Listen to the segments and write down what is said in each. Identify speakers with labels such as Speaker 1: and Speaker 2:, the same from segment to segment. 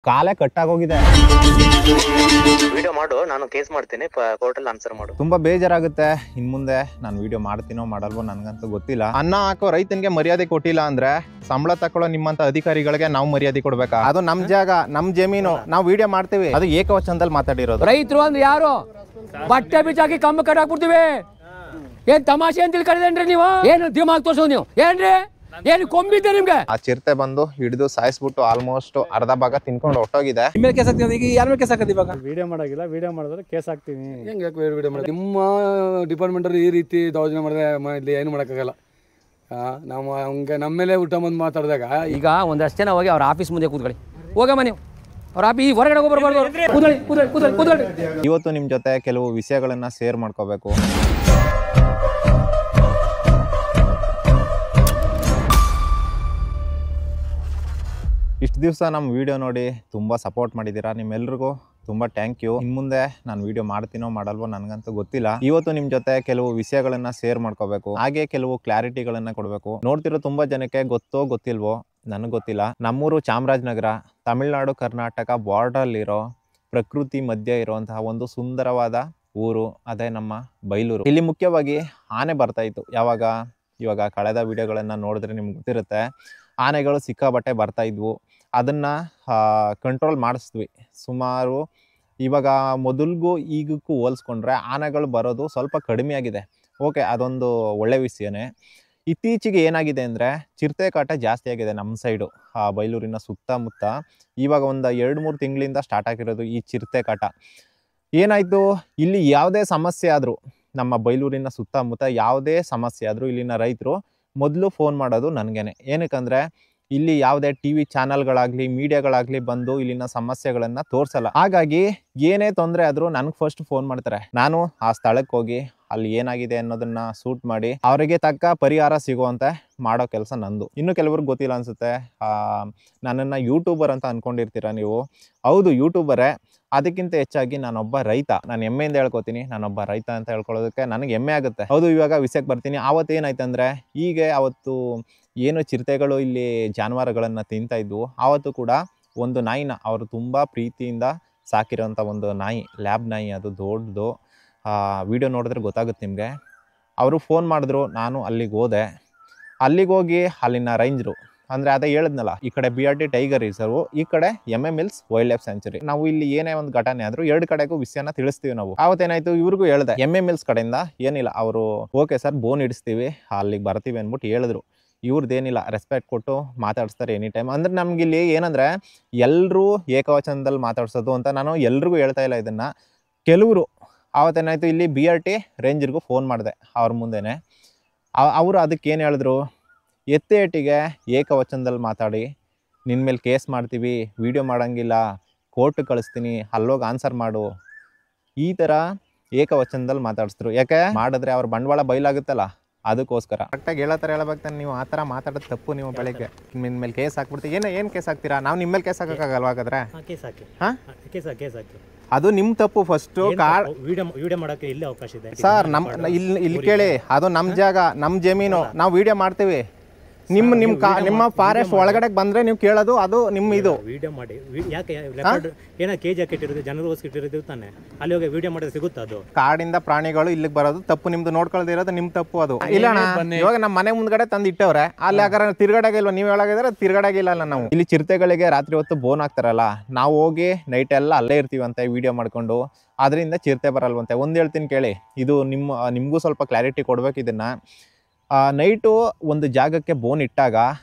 Speaker 1: ಕಾಲೇ ಕಟ್ಟಾಗೋಗಿದೆ.
Speaker 2: ವಿಡಿಯೋ ಮಾಡು, ನಾನು ಕೇಸ್ ಮಾಡ್ತೀನಿ, ಕೋರ್ಟಲ್ಲಿ ಆನ್ಸರ್ ಮಾಡು.
Speaker 1: ತುಂಬಾ ಬೇಜಾರಾಗುತ್ತೆ. ಇನ್ ಮುಂದೆ ನಾನು ವಿಡಿಯೋ ಮಾಡ್ತೀನೋ ಮಾಡಲ್ವೋ ನನ್ಗಂತೂ ಗೊತ್ತಿಲ್ಲ. ಅನ್ನ ಹಾಕೋ ರೈತನಿಗೆ ಮರ್ಯಾದೆ ಕೊಟ್ಟಿಲ್ಲ ಅಂದ್ರೆ ಸಂಬಳ ತಕೊಳ್ಳೋ ನಿಮ್ಮಂತ ಅಧಿಕಾರಿಗಳಿಗೆ ನಾವು ಮರ್ಯಾದೆ ಕೊಡ್ಬೇಕಾ? ಅದು ನಮ್ ಜಾಗ, ನಮ್ ಜಮೀನು, ನಾವು ವಿಡಿಯೋ ಮಾಡ್ತೀವಿ. ಅದು ಏಕವಚನದಲ್ಲಿ ಮಾತಾಡಿರೋದು.
Speaker 3: ರೈತರು ಅಂದ್ರೆ ಯಾರು? ಬಟ್ಟೆ ಬಿಚ್ಚಾಕಿ ಕಮ್ಮಿ ಕಟ್ಟಾಕ್ಬಿಡ್ತೀವಿ. ಏನ್ ತಮಾಷೆ ಅಂತ ತಿಳ್ಕೊಂಡಿದ್ದೇನ್ರಿ ನೀವು? ಏನು ದಿಮಾಗ್ ತೋರ್ಸೋದು ನೀವು? ಏನ್ರಿ ಏನು ಕೊಂಬಿದ್ದೆ ನಿಮ್ಗೆ?
Speaker 1: ಆ ಚಿರತೆ ಬಂದು ಹಿಡಿದು ಸಾಯಿಸ್ಬಿಟ್ಟು ಆಲ್ಮೋಸ್ಟ್ ಅರ್ಧ ಭಾಗ ತಿನ್ಕೊಂಡು ಹೊಟ್ಟೋಗಿದೆ.
Speaker 3: ನಿಮ್ಮೇಲೆ ಕೇಸ್ ಹಾಕ್ತೀವಿ. ಈಗ ಯಾರ ಮೇಲೆ ಕೇಸ್ ಹಾಕದಿ? ಇವಾಗ
Speaker 4: ವಿಡಿಯೋ ಮಾಡೋಗಿಲ್ಲ, ವಿಡಿಯೋ ಮಾಡಿದ್ರೆ ಕೇಸ್ ಹಾಕ್ತೀನಿ.
Speaker 3: ಹೆಂಗೆ ವಿಡಿಯೋ ಮಾಡಿ? ನಿಮ್ಮ ಡಿಪಾರ್ಟ್ಮೆಂಟ್ ಅವ್ರು ಈ ರೀತಿ ದೌರ್ಜನ್ಯ ಮಾಡಿದ್ರೆ ಇಲ್ಲಿ ಏನು ಮಾಡೋಕ್ಕಾಗಲ್ಲ. ನಾವು ಹಂಗೆ ನಮ್ಮ ಮೇಲೆ ಊಟ ಬಂದು ಮಾತಾಡಿದಾಗ ಈಗ ಒಂದಷ್ಟು ಜನ ಹೋಗಿ ಅವ್ರ ಆಫೀಸ್ ಮುಂದೆ ಕೂತ್ಕೊಳ್ಳಿ. ಹೋಗಮ್ಮ ನೀವು ಅವ್ರ ಆಫೀಸ್ ಹೊರಗಡೆ ಹೋಗ್ಬರ್ಬಾರ್ದು. ಕೂತ್ಕೊಳ್ಳಿ.
Speaker 1: ಇವತ್ತು ನಿಮ್ ಜೊತೆ ಕೆಲವು ವಿಷಯಗಳನ್ನ ಶೇರ್ ಮಾಡ್ಕೋಬೇಕು. ಇಷ್ಟು ದಿವಸ ನಮ್ಮ ವಿಡಿಯೋ ನೋಡಿ ತುಂಬ ಸಪೋರ್ಟ್ ಮಾಡಿದ್ದೀರಾ. ನಿಮ್ಮೆಲ್ರಿಗೂ ತುಂಬ ಥ್ಯಾಂಕ್ ಯು. ಇನ್ನು ಮುಂದೆ ನಾನು ವಿಡಿಯೋ ಮಾಡ್ತೀನೋ ಮಾಡಲ್ವೋ ನನಗಂತೂ ಗೊತ್ತಿಲ್ಲ. ಇವತ್ತು ನಿಮ್ಮ ಜೊತೆ ಕೆಲವು ವಿಷಯಗಳನ್ನ ಶೇರ್ ಮಾಡ್ಕೋಬೇಕು, ಹಾಗೆ ಕೆಲವು ಕ್ಲಾರಿಟಿಗಳನ್ನ ಕೊಡಬೇಕು. ನೋಡ್ತಿರೋ ತುಂಬ ಜನಕ್ಕೆ ಗೊತ್ತೋ ಗೊತ್ತಿಲ್ವೋ ನನಗೆ ಗೊತ್ತಿಲ್ಲ. ನಮ್ಮೂರು ಚಾಮರಾಜನಗರ, ತಮಿಳುನಾಡು ಕರ್ನಾಟಕ ಬಾರ್ಡರಲ್ಲಿರೋ ಪ್ರಕೃತಿ ಮಧ್ಯೆ ಇರುವಂತಹ ಒಂದು ಸುಂದರವಾದ ಊರು, ಅದೇ ನಮ್ಮ ಬೈಲೂರು. ಇಲ್ಲಿ ಮುಖ್ಯವಾಗಿ ಆನೆ ಬರ್ತಾ ಇತ್ತು. ಇವಾಗ ಕಳೆದ ವಿಡಿಯೋಗಳನ್ನು ನೋಡಿದ್ರೆ ನಿಮ್ಗೆ ಗೊತ್ತಿರುತ್ತೆ. ಆನೆಗಳು ಸಿಕ್ಕಾಬಟ್ಟೆ ಬರ್ತಾ ಇದ್ವು. ಅದನ್ನು ಕಂಟ್ರೋಲ್ ಮಾಡಿಸಿದ್ವಿ ಸುಮಾರು. ಇವಾಗ ಮೊದಲಿಗೂ ಈಗಕ್ಕೂ ಹೋಲಿಸ್ಕೊಂಡ್ರೆ ಆನೆಗಳು ಬರೋದು ಸ್ವಲ್ಪ ಕಡಿಮೆ ಆಗಿದೆ. ಓಕೆ, ಅದೊಂದು ಒಳ್ಳೆ ವಿಷಯನೇ. ಇತ್ತೀಚೆಗೆ ಏನಾಗಿದೆ ಅಂದರೆ ಚಿರತೆ ಕಾಟ ಜಾಸ್ತಿ ಆಗಿದೆ ನಮ್ಮ ಸೈಡು, ಬೈಲೂರಿನ ಸುತ್ತಮುತ್ತ. ಇವಾಗ ಒಂದು 2-3 ತಿಂಗಳಿಂದ ಸ್ಟಾರ್ಟ್ ಆಗಿರೋದು ಈ ಚಿರತೆ ಕಾಟ. ಏನಾಯಿತು, ಇಲ್ಲಿ ಯಾವುದೇ ಸಮಸ್ಯೆ ಆದರೂ, ನಮ್ಮ ಬೈಲೂರಿನ ಸುತ್ತಮುತ್ತ ಯಾವುದೇ ಸಮಸ್ಯೆ ಆದರೂ ಇಲ್ಲಿನ ರೈತರು ಮೊದಲು ಫೋನ್ ಮಾಡೋದು ನನಗೇನೆ. ಏನಕ್ಕಂದರೆ ಇಲ್ಲಿ ಯಾವುದೇ TV ಚಾನಲ್ಗಳಾಗಲಿ ಮೀಡಿಯಾಗಳಾಗಲಿ ಬಂದು ಇಲ್ಲಿನ ಸಮಸ್ಯೆಗಳನ್ನು ತೋರಿಸಲ್ಲ. ಹಾಗಾಗಿ ಏನೇ ತೊಂದರೆ ಆದರೂ ನನಗೆ ಫಸ್ಟ್ ಫೋನ್ ಮಾಡ್ತಾರೆ. ನಾನು ಆ ಸ್ಥಳಕ್ಕೆ ಹೋಗಿ ಅಲ್ಲಿ ಏನಾಗಿದೆ ಅನ್ನೋದನ್ನ ಶೂಟ್ ಮಾಡಿ ಅವರಿಗೆ ತಕ್ಕ ಪರಿಹಾರ ಸಿಗುವಂತೆ ಮಾಡೋ ಕೆಲಸ ನಂದು. ಇನ್ನು ಕೆಲವ್ರಿಗೆ ಗೊತ್ತಿಲ್ಲ ಅನಿಸುತ್ತೆ, ನನ್ನನ್ನು ಯೂಟ್ಯೂಬರ್ ಅಂತ ಅಂದ್ಕೊಂಡಿರ್ತೀರ ನೀವು. ಹೌದು, ಯೂಟ್ಯೂಬರೇ. ಅದಕ್ಕಿಂತ ಹೆಚ್ಚಾಗಿ ನಾನೊಬ್ಬ ರೈತ. ನಾನು ಹೆಮ್ಮೆಯಿಂದ ಹೇಳ್ಕೊತೀನಿ, ನಾನೊಬ್ಬ ರೈತ ಅಂತ ಹೇಳ್ಕೊಳ್ಳೋದಕ್ಕೆ ನನಗೆ ಹೆಮ್ಮೆ ಆಗುತ್ತೆ. ಹೌದು, ಇವಾಗ ವಿಷಯಕ್ಕೆ ಬರ್ತೀನಿ. ಆವತ್ತು ಏನಾಯ್ತಂದರೆ, ಹೀಗೆ ಅವತ್ತು ಏನು ಚಿರತೆಗಳು ಇಲ್ಲಿ ಜಾನುವಾರುಗಳನ್ನು ತಿಂತಾ ಇದ್ವು, ಆವತ್ತು ಕೂಡ ಒಂದು ನಾಯಿನ ಅವರು ತುಂಬ ಪ್ರೀತಿಯಿಂದ ಸಾಕಿರೋಂಥ ಒಂದು ನಾಯಿ, ಲ್ಯಾಬ್ ನಾಯಿ, ಅದು ದೊಡ್ಡದು. ವಿಡಿಯೋ ನೋಡಿದ್ರೆ ಗೊತ್ತಾಗುತ್ತೆ ನಿಮಗೆ. ಅವರು ಫೋನ್ ಮಾಡಿದ್ರು, ನಾನು ಅಲ್ಲಿಗೆ ಹೋದೆ. ಅಲ್ಲಿಗೆ ಹೋಗಿ ಅಲ್ಲಿನ ರೇಂಜರು, ಅಂದರೆ ಅದೇ ಹೇಳಿದ್ನಲ್ಲ, ಈ ಕಡೆ BRT ಟೈಗರ್ ರಿಸರ್ವ್, ಈ ಕಡೆ MM Mills wild life sanctuary. ನಾವು ಇಲ್ಲಿ ಏನೇ ಒಂದು ಘಟನೆ ಆದರೂ 2 ಕಡೆಗೂ ವಿಷಯನ ತಿಳಿಸ್ತೀವಿ ನಾವು. ಆವತ್ತೇನಾಯಿತು, ಇವ್ರಿಗೂ ಹೇಳಿದೆ MM Mills ಕಡೆಯಿಂದ ಏನಿಲ್ಲ, ಅವರು ಓಕೆ ಸರ್ ಬೋನ್ ಇಡಿಸ್ತೀವಿ, ಅಲ್ಲಿಗೆ ಬರ್ತೀವಿ ಅಂದ್ಬಿಟ್ಟು ಹೇಳಿದ್ರು. ಇವ್ರದ್ದೇನಿಲ್ಲ, ರೆಸ್ಪೆಕ್ಟ್ ಕೊಟ್ಟು ಮಾತಾಡಿಸ್ತಾರೆ ಎನಿ ಟೈಮ್. ಅಂದರೆ ನಮಗಿಲ್ಲಿ ಏನಂದರೆ ಎಲ್ಲರೂ ಏಕವಚನದಲ್ಲಿ ಮಾತಾಡ್ಸೋದು ಅಂತ ನಾನು ಎಲ್ರಿಗೂ ಹೇಳ್ತಾ ಇಲ್ಲ ಇದನ್ನು. ಕೆಲವರು ಆವತ್ತೇನಾಯಿತು, ಇಲ್ಲಿ BRT ರೇಂಜರ್ಗೂ ಫೋನ್ ಮಾಡಿದೆ ಅವ್ರ ಮುಂದೆನೇ. ಅವರು ಅದಕ್ಕೇನು ಹೇಳಿದ್ರು, ಎತ್ತೇಟಿಗೆ ಏಕವಚನದಲ್ಲಿ ಮಾತಾಡಿ, ನಿನ್ನ ಮೇಲೆ ಕೇಸ್ ಮಾಡ್ತೀವಿ, ವಿಡಿಯೋ ಮಾಡೋಂಗಿಲ್ಲ, ಕೋರ್ಟ್ ಕಳಿಸ್ತೀನಿ, ಅಲ್ಲೋಗಿ ಆನ್ಸರ್ ಮಾಡು, ಈ ಥರ ಏಕವಚನದಲ್ಲಿ ಮಾತಾಡಿಸಿದ್ರು. ಯಾಕೆ ಮಾಡಿದ್ರೆ ಅವ್ರ ಬಂಡವಾಳ ಬಯಲಾಗುತ್ತಲ್ಲ, ಅದಕ್ಕೋಸ್ಕರ. ಕರೆಕ್ಟಾಗಿ ಹೇಳೋ ಥರ ಹೇಳ್ಬೇಕು ತಾನೆ. ನೀವು ಆ ಥರ ಮಾತಾಡೋದು ತಪ್ಪು. ನೀವು ಬೆಳಗ್ಗೆ ನಿಮ್ಮ ಮೇಲೆ ಕೇಸ್ ಹಾಕ್ಬಿಡ್ತೀವಿ. ಏನು ಕೇಸ್ ಹಾಕ್ತೀರಾ? ನಾವು ನಿಮ್ಮ ಮೇಲೆ ಕೇಸ್ ಹಾಕೋಕ್ಕಾಗಲ್ವ? ಹಾಗಾದ್ರೆ ಹಾಂ,
Speaker 2: ಕೇಸ್ ಹಾಕಿ.
Speaker 1: ಅದು ನಿಮ್ಮ ತಪ್ಪು. ಫಸ್ಟು
Speaker 2: ವಿಡಿಯೋ ಮಾಡೋಕ್ಕೆ ಇಲ್ಲಿ ಅವಕಾಶ ಇದೆ
Speaker 1: ಸರ್. ಇಲ್ಲಿ ಕೇಳಿ, ಅದು ನಮ್ಮ ಜಾಗ, ನಮ್ಮ ಜಮೀನು, ನಾವು ವಿಡಿಯೋ ಮಾಡ್ತೀವಿ. ನಿಮ್ಮ ಫಾರೆಸ್ಟ್ ಒಳಗಡೆ ಬಂದ್ರೆ ನೀವು ಕೇಳೋದು ಅದು ನಿಮ್ಮ ಇದು.
Speaker 2: ವಿಡಿಯೋ ಮಾಡಿ ಯಾಕೆ ಏನೋ ಕೇಜ್ ಹಾಕಿಟ್ಟಿರೋದು, ಜನರು ಇಟ್ಟಿರೋದು ತಾನೆ, ಅಲ್ಲಿ ಹೋಗಿ ವಿಡಿಯೋ ಮಾಡಿದ್ರೆ ಸಿಗುತ್ತೆ. ಅದು
Speaker 1: ಕಾಡಿಂದ ಪ್ರಾಣಿಗಳು ಇಲ್ಲಿಗೆ ಬರೋದು ತಪ್ಪು, ನಿಮ್ದು ನೋಡ್ಕೊಳ್ದಿರೋದು ನಿಮ್ಮ ತಪ್ಪು. ಅದು ಇಲ್ಲ ಇವಾಗ ನಮ್ಮ ಮನೆ ಮುಂದ್ಗಡೆ ತಂದು ಇಟ್ಟವ್ರೆ, ಅಲ್ಲಿ ಯಾಕಂದ್ರೆ ತಿರ್ಗಡೆಗಿಲ್ವ? ನೀವು ಹೇಳಾಗಿದ್ರೆ ತಿರ್ಗಡೆಗಿಲ್ಲ. ನಾವು ಇಲ್ಲಿ ಚಿರತೆಗಳಿಗೆ ರಾತ್ರಿ ಹೊತ್ತು ಬೋನ್ ಹಾಕ್ತಾರಲ್ಲ, ನಾವು ಹೋಗಿ ನೈಟ್ ಎಲ್ಲ ಅಲ್ಲೇ ಇರ್ತೀವಂತೆ ವಿಡಿಯೋ ಮಾಡ್ಕೊಂಡು. ಅದರಿಂದ ಚಿರತೆ ಬರಲ್ವಂತೆ. ಒಂದು ಹೇಳ್ತೀನಿ ಕೇಳಿ, ಇದು ನಿಮಗೂ ಸ್ವಲ್ಪ ಕ್ಲಾರಿಟಿ ಕೊಡ್ಬೇಕು ಇದನ್ನ. ನೈಟು ಒಂದು ಜಾಗಕ್ಕೆ ಬೋನ್ ಇಟ್ಟಾಗ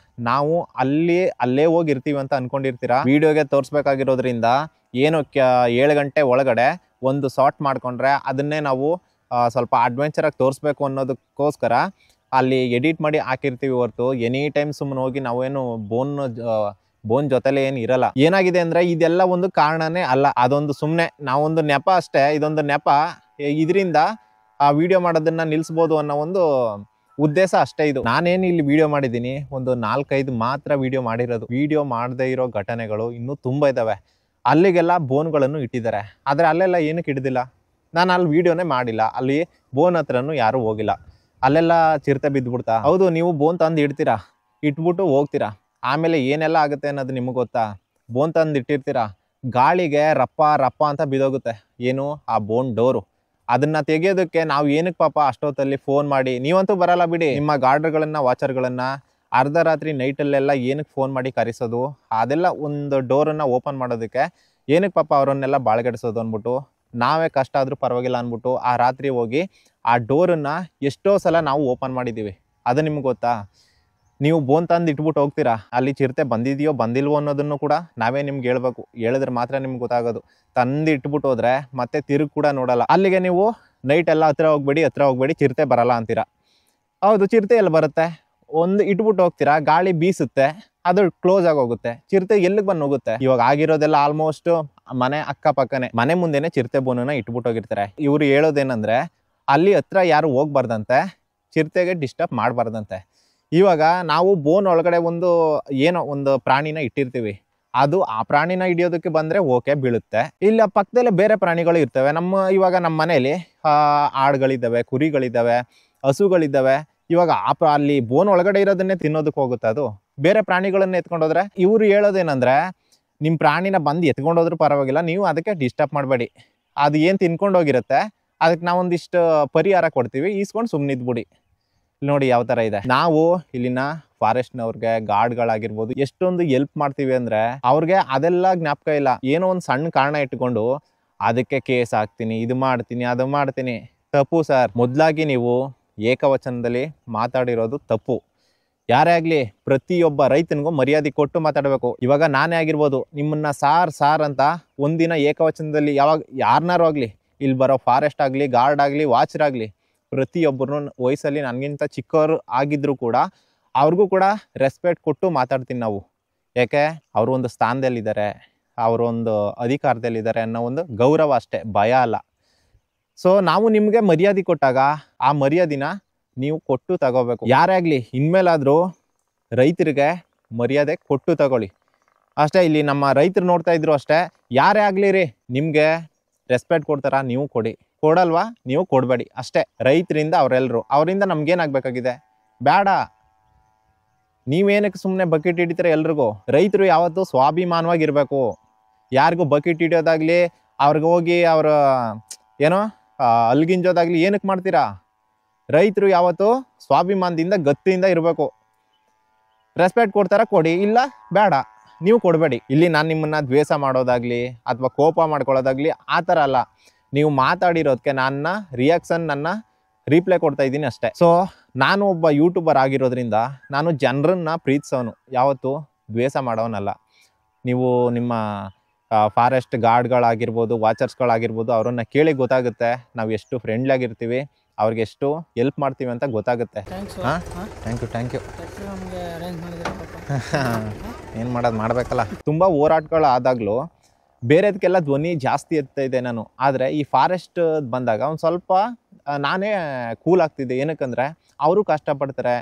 Speaker 1: ನಾವು ಅಲ್ಲೇ ಹೋಗಿರ್ತೀವಿ ಅಂತ ಅನ್ಕೊಂಡಿರ್ತೀರಾ. ವಿಡಿಯೋಗೆ ತೋರಿಸ್ಬೇಕಾಗಿರೋದ್ರಿಂದ ಏನು 7 ಗಂಟೆ ಒಳಗಡೆ ಒಂದು ಶಾರ್ಟ್ ಮಾಡ್ಕೊಂಡ್ರೆ ಅದನ್ನೇ ನಾವು ಸ್ವಲ್ಪ ಅಡ್ವೆಂಚರಾಗಿ ತೋರಿಸ್ಬೇಕು ಅನ್ನೋದಕ್ಕೋಸ್ಕರ ಅಲ್ಲಿ ಎಡಿಟ್ ಮಾಡಿ ಹಾಕಿರ್ತೀವಿ ಹೊರತು ಎನಿ ಟೈಮ್ ಸುಮ್ಮನೆ ಹೋಗಿ ನಾವೇನು ಬೋನ್ ಜೊತೆಲೇ ಏನು ಇರಲ್ಲ. ಏನಾಗಿದೆ ಅಂದರೆ ಇದೆಲ್ಲ ಒಂದು ಕಾರಣನೇ ಅಲ್ಲ, ಅದೊಂದು ಸುಮ್ಮನೆ ನಾವೊಂದು ನೆಪ ಅಷ್ಟೇ. ಇದೊಂದು ನೆಪ, ಇದರಿಂದ ಆ ವಿಡಿಯೋ ಮಾಡೋದನ್ನ ನಿಲ್ಲಿಸ್ಬೋದು ಅನ್ನೋ ಒಂದು ಉದ್ದೇಶ ಅಷ್ಟೇ ಇದು. ನಾನೇನು ಇಲ್ಲಿ ವಿಡಿಯೋ ಮಾಡಿದ್ದೀನಿ, ಒಂದು 4-5 ಮಾತ್ರ ವಿಡಿಯೋ ಮಾಡಿರೋದು. ವಿಡಿಯೋ ಮಾಡದೇ ಇರೋ ಘಟನೆಗಳು ಇನ್ನೂ ತುಂಬ ಇದ್ದಾವೆ. ಅಲ್ಲಿಗೆಲ್ಲ ಬೋನ್ಗಳನ್ನು ಇಟ್ಟಿದ್ದಾರೆ, ಆದರೆ ಅಲ್ಲೆಲ್ಲ ಏನಕ್ಕೆ ಹಿಡಿದಿಲ್ಲ? ನಾನು ಅಲ್ಲಿ ವಿಡಿಯೋನೇ ಮಾಡಿಲ್ಲ, ಅಲ್ಲಿ ಬೋನ್ ಹತ್ರನೂ ಯಾರೂ ಹೋಗಿಲ್ಲ. ಅಲ್ಲೆಲ್ಲ ಚಿರತೆ ಬಿದ್ದುಬಿಡ್ತಾ? ಹೌದು, ನೀವು ಬೋನ್ ತಂದು ಇಡ್ತೀರಾ, ಇಟ್ಬಿಟ್ಟು ಹೋಗ್ತೀರಾ, ಆಮೇಲೆ ಏನೆಲ್ಲ ಆಗುತ್ತೆ ಅನ್ನೋದು ನಿಮಗೆ ಗೊತ್ತಾ? ಬೋನ್ ತಂದು ಇಟ್ಟಿರ್ತೀರಾ, ಗಾಳಿಗೆ ರಪ್ಪ ರಪ್ಪ ಅಂತ ಬಿದೋಗುತ್ತೆ. ಏನು ಆ ಬೋನ್ ಡೋರು. ಅದನ್ನ ತೆಗೆಯೋದಕ್ಕೆ ನಾವು ಏನಕ್ಕೆ ಪಾಪ ಅಷ್ಟೊತ್ತಲ್ಲಿ ಫೋನ್ ಮಾಡಿ, ನೀವಂತೂ ಬರಲ್ಲ ಬಿಡಿ, ನಿಮ್ಮ ಗಾರ್ಡರ್ಗಳನ್ನ ವಾಚರ್ಗಳನ್ನ ಅರ್ಧ ರಾತ್ರಿ ನೈಟಲ್ಲೆಲ್ಲ ಏನಕ್ಕೆ ಫೋನ್ ಮಾಡಿ ಕರೆಸೋದು, ಅದೆಲ್ಲ ಒಂದು ಡೋರನ್ನು ಓಪನ್ ಮಾಡೋದಕ್ಕೆ ಏನಕ್ಕೆ ಪಾಪ ಅವರನ್ನೆಲ್ಲ ಬಾಳ್ಗೆಡಿಸೋದು ಅಂದ್ಬಿಟ್ಟು ನಾವೇ ಕಷ್ಟ ಆದರೂ ಪರವಾಗಿಲ್ಲ ಅಂದ್ಬಿಟ್ಟು ಆ ರಾತ್ರಿ ಹೋಗಿ ಆ ಡೋರನ್ನು ಎಷ್ಟೋ ಸಲ ನಾವು ಓಪನ್ ಮಾಡಿದ್ದೀವಿ. ಅದು ನಿಮ್ಗೆ ಗೊತ್ತಾ? ನೀವು ಬೋನ್ ತಂದು ಇಟ್ಬಿಟ್ಟು ಹೋಗ್ತೀರಾ, ಅಲ್ಲಿ ಚಿರತೆ ಬಂದಿದೆಯೋ ಬಂದಿಲ್ವೋ ಅನ್ನೋದನ್ನು ಕೂಡ ನಾವೇ ನಿಮ್ಗೆ ಹೇಳ್ಬೇಕು. ಹೇಳಿದ್ರೆ ಮಾತ್ರ ನಿಮ್ಗೆ ಗೊತ್ತಾಗೋದು. ತಂದು ಇಟ್ಬಿಟ್ಟು ಹೋದ್ರೆ ಮತ್ತೆ ತಿರುಗಿ ಕೂಡ ನೋಡಲ್ಲ. ಅಲ್ಲಿಗೆ ನೀವು ನೈಟ್ ಎಲ್ಲ ಹತ್ರ ಹೋಗ್ಬೇಡಿ ಚಿರತೆ ಬರಲ್ಲ ಅಂತೀರಾ. ಹೌದು, ಚಿರತೆ ಎಲ್ಲಿ ಬರುತ್ತೆ? ಒಂದು ಇಟ್ಬಿಟ್ಟು ಹೋಗ್ತೀರಾ, ಗಾಳಿ ಬೀಸುತ್ತೆ, ಅದು ಕ್ಲೋಸ್ ಆಗಿ ಹೋಗುತ್ತೆ, ಚಿರತೆ ಎಲ್ಲಿಗೆ ಬಂದು ಹೋಗುತ್ತೆ? ಇವಾಗ ಆಗಿರೋದೆಲ್ಲ ಆಲ್ಮೋಸ್ಟ್ ಮನೆ ಅಕ್ಕಪಕ್ಕನೆ, ಮನೆ ಮುಂದೆನೆ ಚಿರತೆ ಬೋನನ್ನ ಇಟ್ಬಿಟ್ಟು ಹೋಗಿರ್ತಾರೆ. ಇವ್ರು ಹೇಳೋದೇನಂದ್ರೆ ಅಲ್ಲಿ ಹತ್ರ ಯಾರು ಹೋಗ್ಬಾರ್ದಂತೆ, ಚಿರತೆಗೆ ಡಿಸ್ಟರ್ಬ್ ಮಾಡಬಾರ್ದಂತೆ. ಇವಾಗ ನಾವು ಬೋನ್ ಒಳಗಡೆ ಒಂದು ಪ್ರಾಣಿನ ಇಟ್ಟಿರ್ತೀವಿ, ಅದು ಆ ಪ್ರಾಣಿನ ಹಿಡಿಯೋದಕ್ಕೆ ಬಂದರೆ ಓಕೆ ಬೀಳುತ್ತೆ. ಇಲ್ಲ ಪಕ್ಕದಲ್ಲೇ ಬೇರೆ ಪ್ರಾಣಿಗಳು ಇರ್ತವೆ. ಇವಾಗ ನಮ್ಮ ಮನೇಲಿ ಆಡುಗಳಿದ್ದಾವೆ, ಕುರಿಗಳಿದ್ದಾವೆ, ಹಸುಗಳಿದ್ದಾವೆ. ಇವಾಗ ಅಲ್ಲಿ ಬೋನ್ ಒಳಗಡೆ ಇರೋದನ್ನೇ ತಿನ್ನೋದಕ್ಕೆ ಹೋಗುತ್ತೆ. ಅದು ಬೇರೆ ಪ್ರಾಣಿಗಳನ್ನ ಎತ್ಕೊಂಡೋದ್ರೆ ಇವ್ರು ಹೇಳೋದೇನಂದ್ರೆ ನಿಮ್ಮ ಪ್ರಾಣಿನ ಬಂದು ಎತ್ಕೊಂಡೋದ್ರೂ ಪರವಾಗಿಲ್ಲ, ನೀವು ಅದಕ್ಕೆ ಡಿಸ್ಟರ್ಬ್ ಮಾಡಬೇಡಿ. ಅದು ಏನು ತಿನ್ಕೊಂಡೋಗಿರುತ್ತೆ ಅದಕ್ಕೆ ನಾವೊಂದಿಷ್ಟು ಪರಿಹಾರ ಕೊಡ್ತೀವಿ, ಈಸ್ಕೊಂಡು ಸುಮ್ಮನೆ ಇದ್ಬಿಡಿ. ನೋಡಿ ಯಾವ ಥರ ಇದೆ. ನಾವು ಇಲ್ಲಿನ ಫಾರೆಸ್ಟ್ನವ್ರಿಗೆ, ಗಾರ್ಡ್ಗಳಾಗಿರ್ಬೋದು, ಎಷ್ಟೊಂದು ಹೆಲ್ಪ್ ಮಾಡ್ತೀವಿ ಅಂದರೆ ಅವ್ರಿಗೆ ಅದೆಲ್ಲ ಜ್ಞಾಪಕ ಇಲ್ಲ. ಏನೋ ಒಂದು ಸಣ್ಣ ಕಾರಣ ಇಟ್ಕೊಂಡು ಅದಕ್ಕೆ ಕೇಸ್ ಹಾಕ್ತೀನಿ, ಇದು ಮಾಡ್ತೀನಿ, ಅದು ಮಾಡ್ತೀನಿ. ತಪ್ಪು ಸರ್. ಮೊದಲಾಗಿ ನೀವು ಏಕವಚನದಲ್ಲಿ ಮಾತಾಡಿರೋದು ತಪ್ಪು. ಯಾರೇ ಆಗಲಿ ಪ್ರತಿಯೊಬ್ಬ ರೈತನಿಗೂ ಮರ್ಯಾದೆ ಕೊಟ್ಟು ಮಾತಾಡಬೇಕು. ಇವಾಗ ನಾನೇ ಆಗಿರ್ಬೋದು, ನಿಮ್ಮನ್ನ ಸಾರ್ ಅಂತ ಒಂದಿನ ಏಕವಚನದಲ್ಲಿ ಯಾರನ್ನಾರು ಆಗಲಿ, ಇಲ್ಲಿ ಬರೋ ಫಾರೆಸ್ಟ್ ಆಗಲಿ, ಗಾರ್ಡ್ ಆಗಲಿ, ವಾಚರ್ ಆಗಲಿ, ಪ್ರತಿಯೊಬ್ಬರು ವಯಸ್ಸಲ್ಲಿ ನನಗಿಂತ ಚಿಕ್ಕವರು ಆಗಿದ್ರು ಕೂಡ ಅವ್ರಿಗೂ ಕೂಡ ರೆಸ್ಪೆಕ್ಟ್ ಕೊಟ್ಟು ಮಾತಾಡ್ತೀನಿ ನಾವು. ಯಾಕೆ? ಅವರು ಒಂದು ಸ್ಥಾನದಲ್ಲಿದ್ದಾರೆ, ಅವರೊಂದು ಅಧಿಕಾರದಲ್ಲಿದ್ದಾರೆ ಅನ್ನೋ ಒಂದು ಗೌರವ ಅಷ್ಟೇ, ಭಯ ಅಲ್ಲ. ಸೊ ನಾವು ನಿಮಗೆ ಮರ್ಯಾದೆ ಕೊಟ್ಟಾಗ ಆ ಮರ್ಯಾದಿನ ನೀವು ಕೊಟ್ಟು ತಗೋಬೇಕು. ಯಾರೇ ಆಗಲಿ ಇನ್ಮೇಲಾದರೂ ರೈತರಿಗೆ ಮರ್ಯಾದೆ ಕೊಟ್ಟು ತಗೊಳ್ಳಿ ಅಷ್ಟೇ. ಇಲ್ಲಿ ನಮ್ಮ ರೈತರು ನೋಡ್ತಾ ಇದ್ರು ಅಷ್ಟೇ, ಯಾರೇ ಆಗಲಿ ರೀ, ನಿಮಗೆ ರೆಸ್ಪೆಕ್ಟ್ ಕೊಡ್ತಾರಾ ನೀವು ಕೊಡಿ, ಕೊಡಲ್ವಾ ನೀವು ಕೊಡಬೇಡಿ ಅಷ್ಟೇ. ರೈತರಿಂದ ಅವರಿಂದ ನಮ್ಗೇನಾಗಬೇಕಾಗಿದೆ? ಬೇಡ. ನೀವೇನಕ್ಕೆ ಸುಮ್ಮನೆ ಬಕೆಟ್ ಹಿಡಿತಾರೆ ಎಲ್ರಿಗೂ? ರೈತರು ಯಾವತ್ತೂ ಸ್ವಾಭಿಮಾನವಾಗಿರಬೇಕು. ಯಾರಿಗೂ ಬಕೆಟ್ ಹಿಡಿಯೋದಾಗಲಿ, ಅವ್ರಿಗೆ ಹೋಗಿ ಅವ್ರ ಏನೋ ಅಲ್ಗಿಂಜೋದಾಗಲಿ ಏನಕ್ಕೆ ಮಾಡ್ತೀರಾ? ರೈತರು ಯಾವತ್ತೂ ಸ್ವಾಭಿಮಾನದಿಂದ ಗತ್ತಿಯಿಂದ ಇರಬೇಕು. ರೆಸ್ಪೆಕ್ಟ್ ಕೊಡ್ತಾರ ಕೊಡಿ, ಇಲ್ಲ ಬೇಡ, ನೀವು ಕೊಡಬೇಡಿ. ಇಲ್ಲಿ ನಾನು ನಿಮ್ಮನ್ನು ದ್ವೇಷ ಮಾಡೋದಾಗಲಿ ಅಥವಾ ಕೋಪ ಮಾಡ್ಕೊಳ್ಳೋದಾಗಲಿ ಆ ಥರ ಅಲ್ಲ. ನೀವು ಮಾತಾಡಿರೋದಕ್ಕೆ ನನ್ನ ರೀಪ್ಲೈ ಕೊಡ್ತಾ ಇದ್ದೀನಿ ಅಷ್ಟೇ. ಸೊ ನಾನು ಒಬ್ಬ ಯೂಟ್ಯೂಬರ್ ಆಗಿರೋದ್ರಿಂದ ನಾನು ಜನರನ್ನ ಪ್ರೀತಿಸೋನು, ಯಾವತ್ತೂ ದ್ವೇಷ ಮಾಡೋನಲ್ಲ. ನೀವು ನಿಮ್ಮ ಫಾರೆಸ್ಟ್ ಗಾರ್ಡ್ಗಳಾಗಿರ್ಬೋದು, ವಾಚರ್ಸ್ಗಳಾಗಿರ್ಬೋದು, ಅವರನ್ನು ಕೇಳಿ ಗೊತ್ತಾಗುತ್ತೆ ನಾವು ಎಷ್ಟು ಫ್ರೆಂಡ್ಲಿ ಆಗಿರ್ತೀವಿ, ಅವ್ರಿಗೆ ಎಷ್ಟು ಹೆಲ್ಪ್ ಮಾಡ್ತೀವಿ ಅಂತ ಗೊತ್ತಾಗುತ್ತೆ. ಹಾಂ, ಥ್ಯಾಂಕ್ ಯು. ಏನು ಮಾಡಬೇಕಲ್ಲ. ತುಂಬ ಹೋರಾಟಗಳಾದಾಗಲೂ ಬೇರೆದಕ್ಕೆಲ್ಲ ಧ್ವನಿ ಜಾಸ್ತಿ ಎತ್ತಾ ಇದೆ ನಾನು. ಆದರೆ ಈ ಫಾರೆಸ್ಟ್ ಬಂದಾಗ ಒಂದು ಸ್ವಲ್ಪ ನಾನೇ ಕೂಲ್ ಆಗ್ತಿದ್ದೆ. ಏನಕ್ಕಂದರೆ ಅವರು ಕಷ್ಟಪಡ್ತಾರೆ,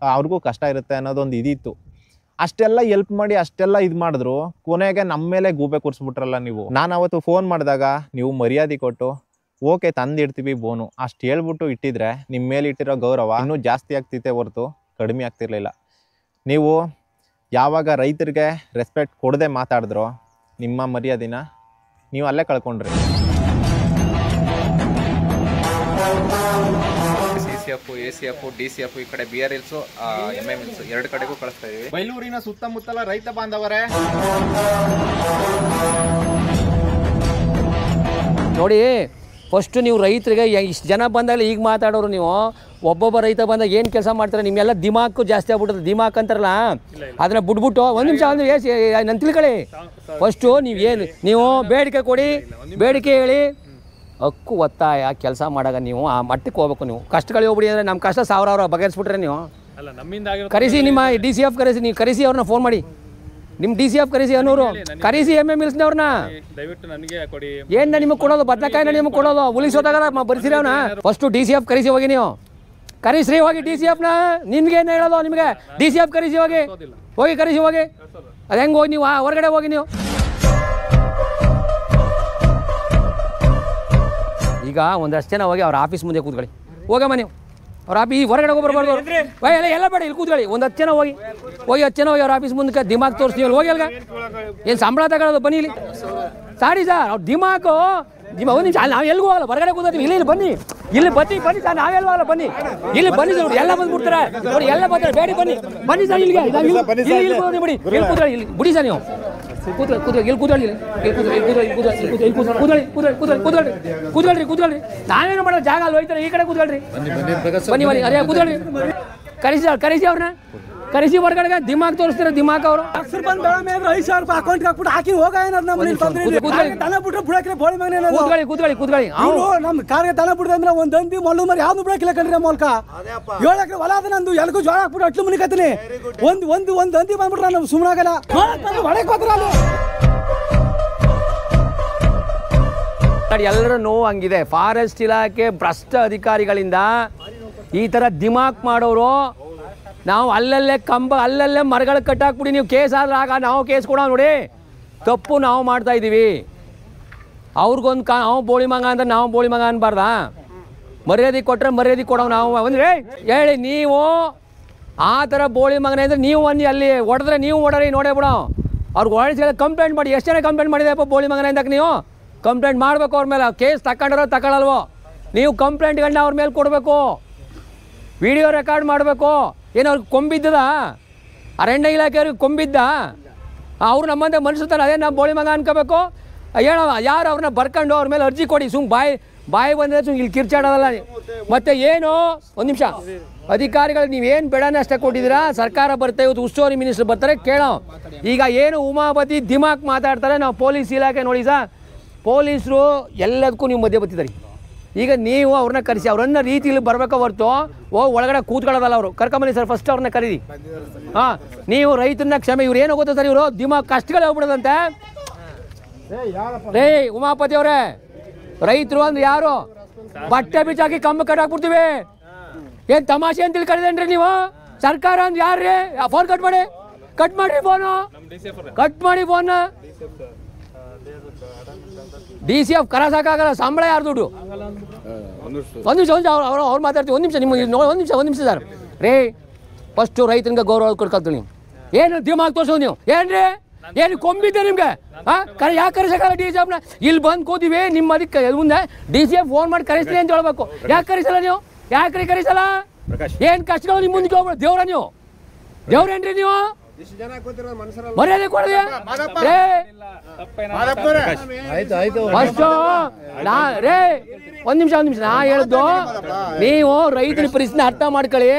Speaker 1: ಅವ್ರಿಗೂ ಕಷ್ಟ ಇರುತ್ತೆ ಅನ್ನೋದೊಂದು ಇದಿತ್ತು. ಅಷ್ಟೆಲ್ಲ ಹೆಲ್ಪ್ ಮಾಡಿ ಅಷ್ಟೆಲ್ಲ ಇದು ಮಾಡಿದ್ರು, ಕೊನೆಗೆ ನಮ್ಮ ಮೇಲೆ ಗೂಬೆ ಕೂರಿಸ್ಬಿಟ್ರಲ್ಲ ನೀವು. ನಾನು ಅವತ್ತು ಫೋನ್ ಮಾಡಿದಾಗ ನೀವು ಮರ್ಯಾದೆ ಕೊಟ್ಟು ಓಕೆ ತಂದಿಡ್ತೀವಿ ಬೋನು ಅಷ್ಟು ಹೇಳ್ಬಿಟ್ಟು ಇಟ್ಟಿದ್ರೆ ನಿಮ್ಮ ಮೇಲೆ ಇಟ್ಟಿರೋ ಗೌರವ ಇನ್ನೂ ಜಾಸ್ತಿ ಆಗ್ತಿತ್ತೆ ಹೊರತು ಕಡಿಮೆ ಆಗ್ತಿರ್ಲಿಲ್ಲ. ನೀವು ಯಾವಾಗ ರೈತರಿಗೆ ರೆಸ್ಪೆಕ್ಟ್ ಕೊಡದೆ ಮಾತಾಡಿದ್ರೋ ನಿಮ್ಮ ಮರ್ಯಾದಿನ ನೀವು ಅಲ್ಲೇ ಕಳ್ಕೊಂಡ್ರಿ. CCF, ACF, DCF ಈ ಕಡೆ BR ಹಿಲ್ಸು, MI ಹಿಲ್ಸು ಎರಡು ಕಡೆಗೂ ಕಳಿಸ್ತಾ ಇದೀವಿ. ಬೈಲೂರಿನ ಸುತ್ತಮುತ್ತಲ ರೈತ ಬಾಂಧವರೇ
Speaker 3: ನೋಡಿ, ಫಸ್ಟ್ ನೀವು ರೈತರಿಗೆ ಇಷ್ಟು ಜನ ಬಂದಾಗ ಈಗ ಮಾತಾಡೋರು, ನೀವು ಒಬ್ಬೊಬ್ಬ ರೈತ ಬಂದಾಗ ಏನು ಕೆಲಸ ಮಾಡ್ತಾರೆ, ನಿಮ್ಮೆಲ್ಲ ದಿಮಾಕು ಜಾಸ್ತಿ ಆಗ್ಬಿಟ್ಟದೆ. ದಿಮಾಕ್ ಅಂತಾರಲ್ಲ ಅದನ್ನ ಬಿಟ್ಬಿಟ್ಟು ಒಂದು ನಿಮಿಷ ನಾನು ತಿಳ್ಕೊಳ್ಳಿ. ಫಸ್ಟು ನೀವು ಬೇಡಿಕೆ ಕೊಡಿ, ಬೇಡಿಕೆ ಹೇಳಿ, ಹಕ್ಕು ಒತ್ತಾಯ ಕೆಲಸ ಮಾಡಾಗ ನೀವು ಆ ಮಟ್ಟಕ್ಕೆ ಹೋಗ್ಬೇಕು. ನೀವು ಕಷ್ಟಗಳು ಹೋಗ್ಬಿಡಿ ಅಂದರೆ ನಮ್ಮ ಕಷ್ಟ ಸಾವಿರ ಬಗೆಹರಿಸ್ಬಿಟ್ರೆ ನೀವು ಕರೆಸಿ, ನಿಮ್ಮ DCF ಕರೆಸಿ, ನೀವು ಕರೆಸಿ ಅವ್ರನ್ನ ಫೋನ್ ಮಾಡಿ, ನಿಮ್ಮ DCF ಕರೆಸಿ, ಅನ್ನೋರು ಕರೆಸಿ, MI ಹಿಲ್ಸ್ನವ್ರನ್ನ
Speaker 4: ದಯವಿಟ್ಟು ನನಗೆ ಕೊಡಿ.
Speaker 3: ಏನು ನಿಮಗೆ ಕೊಡೋದು? ಬದನೆಕಾಯಿನ ನಿಮಗೆ ಕೊಡೋದು? ಉಳಿಸೋದಾಗ ಬರ್ತೀರಿ ಅವನ. ಫಸ್ಟು DCF ಕರೆಸಿ ಹೋಗಿ, ನೀವು ಕರೀಸ್ರಿ ಹೋಗಿ DCFನ. ನಿಮ್ಗೇನು ಹೇಳೋದು? ನಿಮಗೆ DCF ಕರೆಸಿ ಹೋಗಿ ಕರೆಸಿ ಹೋಗಿ. ಅದು ಹೆಂಗೆ ಹೋಗಿ ನೀವು ಹೊರಗಡೆ ಹೋಗಿ. ನೀವು ಈಗ ಒಂದಷ್ಟು ಜನ ಹೋಗಿ ಅವ್ರ ಆಫೀಸ್ ಮುಂದೆ ಕೂತ್ಕೊಳ್ಳಿ, ಹೋಗಮ್ಮ ನೀವು ಅವ್ರ ಆಫೀಸ್ ಹೊರಗಡೆ ಹೋಗ್ಬರ್ಬಾರ್ದು ಎಲ್ಲ ಬೇಡ ಇಲ್ಲಿ ಕೂತ್ಕೊಳ್ಳಿ ಒಂದು 10 ಜನ ಹೋಗಿ 10 ಜನ ಹೋಗಿ ಅವ್ರ ಆಫೀಸ್ ಮುಂದಕ್ಕೆ ದಿಮಾಕ್ ತೋರಿಸ್ತೀವಿ ಹೋಗಿ ಅಲ್ಗ ಏನು ಸಂಬಳ ತಗೊಳ್ಳೋದು ಬನ್ನಿ ಇಲ್ಲಿ ಸಾರಿ ಸರ್ ಅವ್ರು ದಿಮಾಕು ಒಂದು ನಿಮಿಷ ನಾವು ಎಲ್ಲಿಗೂ ಹೋಗಲ್ಲ ಹೊರಗಡೆ ಕೂತ್ತೀವಿ ಇಲ್ಲಿ ಬನ್ನಿ ಬನ್ನಿ ಸರ್ ನಾವೆಲ್ಲ ಹೋಗಲ್ಲ ಬನ್ನಿ ಇಲ್ಲಿ ಬನ್ನಿ ಸರ್ ಎಲ್ಲ ಬಂದ್ಬಿಡ್ತಾರೆ ನೋಡಿ ಎಲ್ಲ ಬರ್ತಾರೆ ಬೇಡಿ ಬನ್ನಿ ಸರ್ ಇಲ್ಲಿಗೆ ಬಿಡಿ ಇಲ್ಲಿ ಕೂತ್ಕೊಳ್ಳಿ ಇಲ್ಲಿ ಬಿಡಿ ಸರ್ ನೀವು ಕೂತ್ಕೊಳ್ರಿ ನಾವೇನು ಮಾಡೋದು ಜಾಗ ಅಲ್ಲಿ ಹೋಯ್ತಾರೆ ಈ ಕಡೆ ಕೂತ್ಕೊಳ್ರಿ ಬನ್ನಿ ಅದೇ ಕೂತ್ಕೊಳ್ರಿ ಕರೆಸಿ ಅವ್ರನ್ನ ಕರೆಸಿ ಹೊರಗಡೆ ದಿಮಾಕ್ ತೋರಿಸ್ತಾರೆ ದಿಮಾಕ್ ಅವರು
Speaker 5: ಅಕೌಂಟ್ ಹಾಕ್ಬಿಟ್ಟು ಹಾಕಿ
Speaker 3: ಕೂತ್ಕೊಳ್ಳಿ
Speaker 5: ನಮ್ ಕಾರ್ಗೆ ದನ ಬಿಡ್ದೆ ಅಂದ್ರೆ ಒಂದ್ ಅಂದಿ ಮಲ್ಲು ಮರಿ ಯಾವ್ದು ಬಿಡಕಿಲ್ಲ ಕಣ್ರಿ ನಮ್ಮ ಮೂಲಕ 7 ಎಕರೆ ಹೊಲ ಅದ ನಂದು ಎಲ್ಗೂ ಜೋಳ ಹಾಕ್ಬಿಟ್ಟು ಅಟ್ಲು ಮುನಿಕತ್ತೀನಿ ಒಂದ್ ಅಂದಿ ಬಂದ್ಬಿಟ್ರೆ ನಾವು ಸುಮ್ಮನಾಗಲ್ಲ ಒಳಗೆ ಹೋದ್ರ
Speaker 3: ಎಲ್ಲರೂ ನೋವು ಹಂಗಿದೆ ಫಾರೆಸ್ಟ್ ಇಲಾಖೆ ಭ್ರಷ್ಟ ಅಧಿಕಾರಿಗಳಿಂದ ಈ ಥರ ದಿಮಾಕ್ ಮಾಡೋರು ನಾವು ಅಲ್ಲಲ್ಲೇ ಮರಗಳು ಕಟ್ಟಾಕ್ಬಿಡಿ ನೀವು ಕೇಸ್ ಆದ್ರೆ ಆಗ ನಾವು ಕೇಸ್ ಕೊಡೋ ನೋಡಿ ತಪ್ಪು ನಾವು ಮಾಡ್ತಾ ಇದ್ದೀವಿ ಅವ್ರಿಗೊಂದು ನಾವು ಬೋಳಿ ಮಗ ಅಂದ್ರೆ ನಾವು ಬೋಳಿ ಮಗ ಅನ್ಬಾರ್ದಾ ಮರ್ಯಾದೆ ಕೊಟ್ಟರೆ ಮರ್ಯಾದೆ ಕೊಡೋ ನಾವು ಅಂದರೆ ಹೇಳಿ ನೀವು ಆ ಥರ ಬೋಳಿ ಮಗನೇ ಅಂದರೆ ನೀವು ಅನ್ನಿ ಅಲ್ಲಿ ಹೊಡೆದ್ರೆ ನೀವು ಹೊಡರಿ ನೋಡೇ ಬಿಡೋ ಅವ್ರಿಗೆ ಹೊಡೆಸಿ ಕಂಪ್ಲೇಂಟ್ ಮಾಡಿ ಎಷ್ಟು ಜನ ಕಂಪ್ಲೇಂಟ್ ಮಾಡಿದೆಪ್ಪ ಬೋಳಿ ಮಗನೇ ಅಂದಕ್ಕೆ ನೀವು ಕಂಪ್ಲೇಂಟ್ ಮಾಡಬೇಕು ಅವ್ರ ಮೇಲೆ ಕೇಸ್ ತಗೊಂಡಿರೋ ತಗೊಳ್ಳಲ್ವೋ ನೀವು ಕಂಪ್ಲೇಂಟ್ಗಳನ್ನ ಅವ್ರ ಮೇಲೆ ಕೊಡಬೇಕು ವಿಡಿಯೋ ರೆಕಾರ್ಡ್ ಮಾಡಬೇಕು ಏನು ಅವ್ರಿಗೆ ಕೊಂಬಿದ್ದದ ಅರಣ್ಯ ಇಲಾಖೆಯವ್ರಿಗೆ ಕೊಂಬಿದ್ದ ಅವ್ರು ನಮ್ಮಂತೆ ಮನುಷ್ಯತಾರೆ ಅದೇ ನಾವು ಬೋಳಿ ಮಗ ಅನ್ಕೋಬೇಕು ಹೇಳೋ ಯಾರು ಅವ್ರನ್ನ ಬರ್ಕೊಂಡು ಅವ್ರ ಮೇಲೆ ಅರ್ಜಿ ಕೊಡಿ ಬಾಯಿ ಬಂದರೆ ಇಲ್ಲಿ ಕಿರ್ಚಾಡೋದಲ್ಲ ಮತ್ತು ಏನು ಒಂದು ನಿಮಿಷ ಅಧಿಕಾರಿಗಳು ನೀವೇನು ಬೇಡನೇ ಅಷ್ಟೇ ಕೊಟ್ಟಿದ್ದೀರಾ ಸರ್ಕಾರ ಬರುತ್ತೆ ಇವತ್ತು ಉಸ್ತುವಾರಿ ಮಿನಿಸ್ಟರ್ ಬರ್ತಾರೆ ಕೇಳೋ ಈಗ ಏನು ಉಮಾಪತಿ ದಿಮಾಕ್ ಮಾತಾಡ್ತಾರೆ ನಾವು ಪೊಲೀಸ್ ಇಲಾಖೆ ನೋಡಿ ಸರ್ ಪೊಲೀಸರು ಎಲ್ಲದಕ್ಕೂ ನೀವು ಮಧ್ಯೆ ಬರ್ತಿದ್ದಾರೆ ಈಗ ನೀವು ಅವ್ರನ್ನ ಕರೆಸಿ ಅವ್ರನ್ನ ರೀತಿಯಲ್ಲಿ ಬರಬೇಕೋ ಹೊರ್ತು ಒಳಗಡೆ ಕೂತ್ಕೊಳ್ಳೋದಲ್ಲ ಅವರು ಕರ್ಕೊಂಬನ್ನಿ ಸರ್ ಫಸ್ಟ್ ಅವ್ರನ್ನ ಕರೀರಿ ಹಾಂ ನೀವು ರೈತರನ್ನ ಕ್ಷಮೆ ಇವ್ರು ಏನು ಗೊತ್ತಾ ಸರ್ ಇವರು ದಿಮಾಕ್ ಕಷ್ಟಗಳು ಹೋಗ್ಬಿಡೋದಂತೆ ರೇ ಉಮಾಪತಿ ಅವರೇ ರೈತರು ಅಂದ್ರೆ ಯಾರು ಬಟ್ಟೆ ಬಿಚ್ಚಾಕಿ ಕಂಬ ಕಟ್ಟಾಕ್ಬಿಡ್ತೀವಿ ಏನು ತಮಾಷೆ ಅಂತ ತಿಳ್ಕೊಂಡಿದ್ದೇನ್ರಿ ನೀವು ಸರ್ಕಾರ ಅಂದ್ರೆ ಯಾರ್ರಿ ಫೋನ್ ಕಟ್ ಮಾಡಿರಿ ಫೋನು ಕಟ್ ಮಾಡಿ ಫೋನ್ DCF ಕರಾಸಕ್ಕಾಗಲ್ಲ ಸಂಬಳ ಯಾರು ದುಡ್ಡು ಒಂದು ನಿಮಿಷ ಅವ್ರು ಮಾತಾಡ್ತೀವಿ ಒಂದು ನಿಮಿಷ ನಿಮಗೆ ಒಂದು ನಿಮಿಷ ಸರ್ ರೇ ಫಸ್ಟು ರೈತನಿಗೆ ಗೌರವ ಕೊಡ್ಕೊಳ್ತೀನಿ ಏನು ದಿಮಾಗ್ ತೋರಿಸೋ ನೀವು ಏನ್ರಿ ಏನು ಕೊಂಬಿದ್ದೆ ನಿಮಗೆ ಹಾಂ ಯಾಕೆ ಕರೆಸಕ್ಕಾಗಲ್ಲ DCFನ ಇಲ್ಲಿ ಬಂದು ಕೂತೀವಿ ನಿಮ್ಮ ಅದಕ್ಕೆ ಮುಂದೆ DCF ಫೋನ್ ಮಾಡಿ ಕರೆಸ್ತೀನಿ ಅಂತ ಹೇಳ್ಬೇಕು ಯಾಕೆ ಕರೆಸಲ್ಲ ನೀವು ಯಾಕ್ರಿ ಕರೆಸಲ್ಲ ಏನು ಕಷ್ಟಗಳು ನಿಮ್ಮ ಮುಂದೆ ಹೋಗ್ಬಿಡ ದೇವ್ರ ನೀವು ದೇವ್ರೇನ್ರಿ ನೀವು ಮರ್ಯಾದೆ ಕೊಡದೆ ರೇ ಒಂದ್ ನಿಮಿಷ ನಾ ಹೇಳಿದ್ದು ನೀವು ರೈತರ ಪರಿಸ್ಥಿತಿ ಅರ್ಥ ಮಾಡ್ಕೊಳ್ಳಿ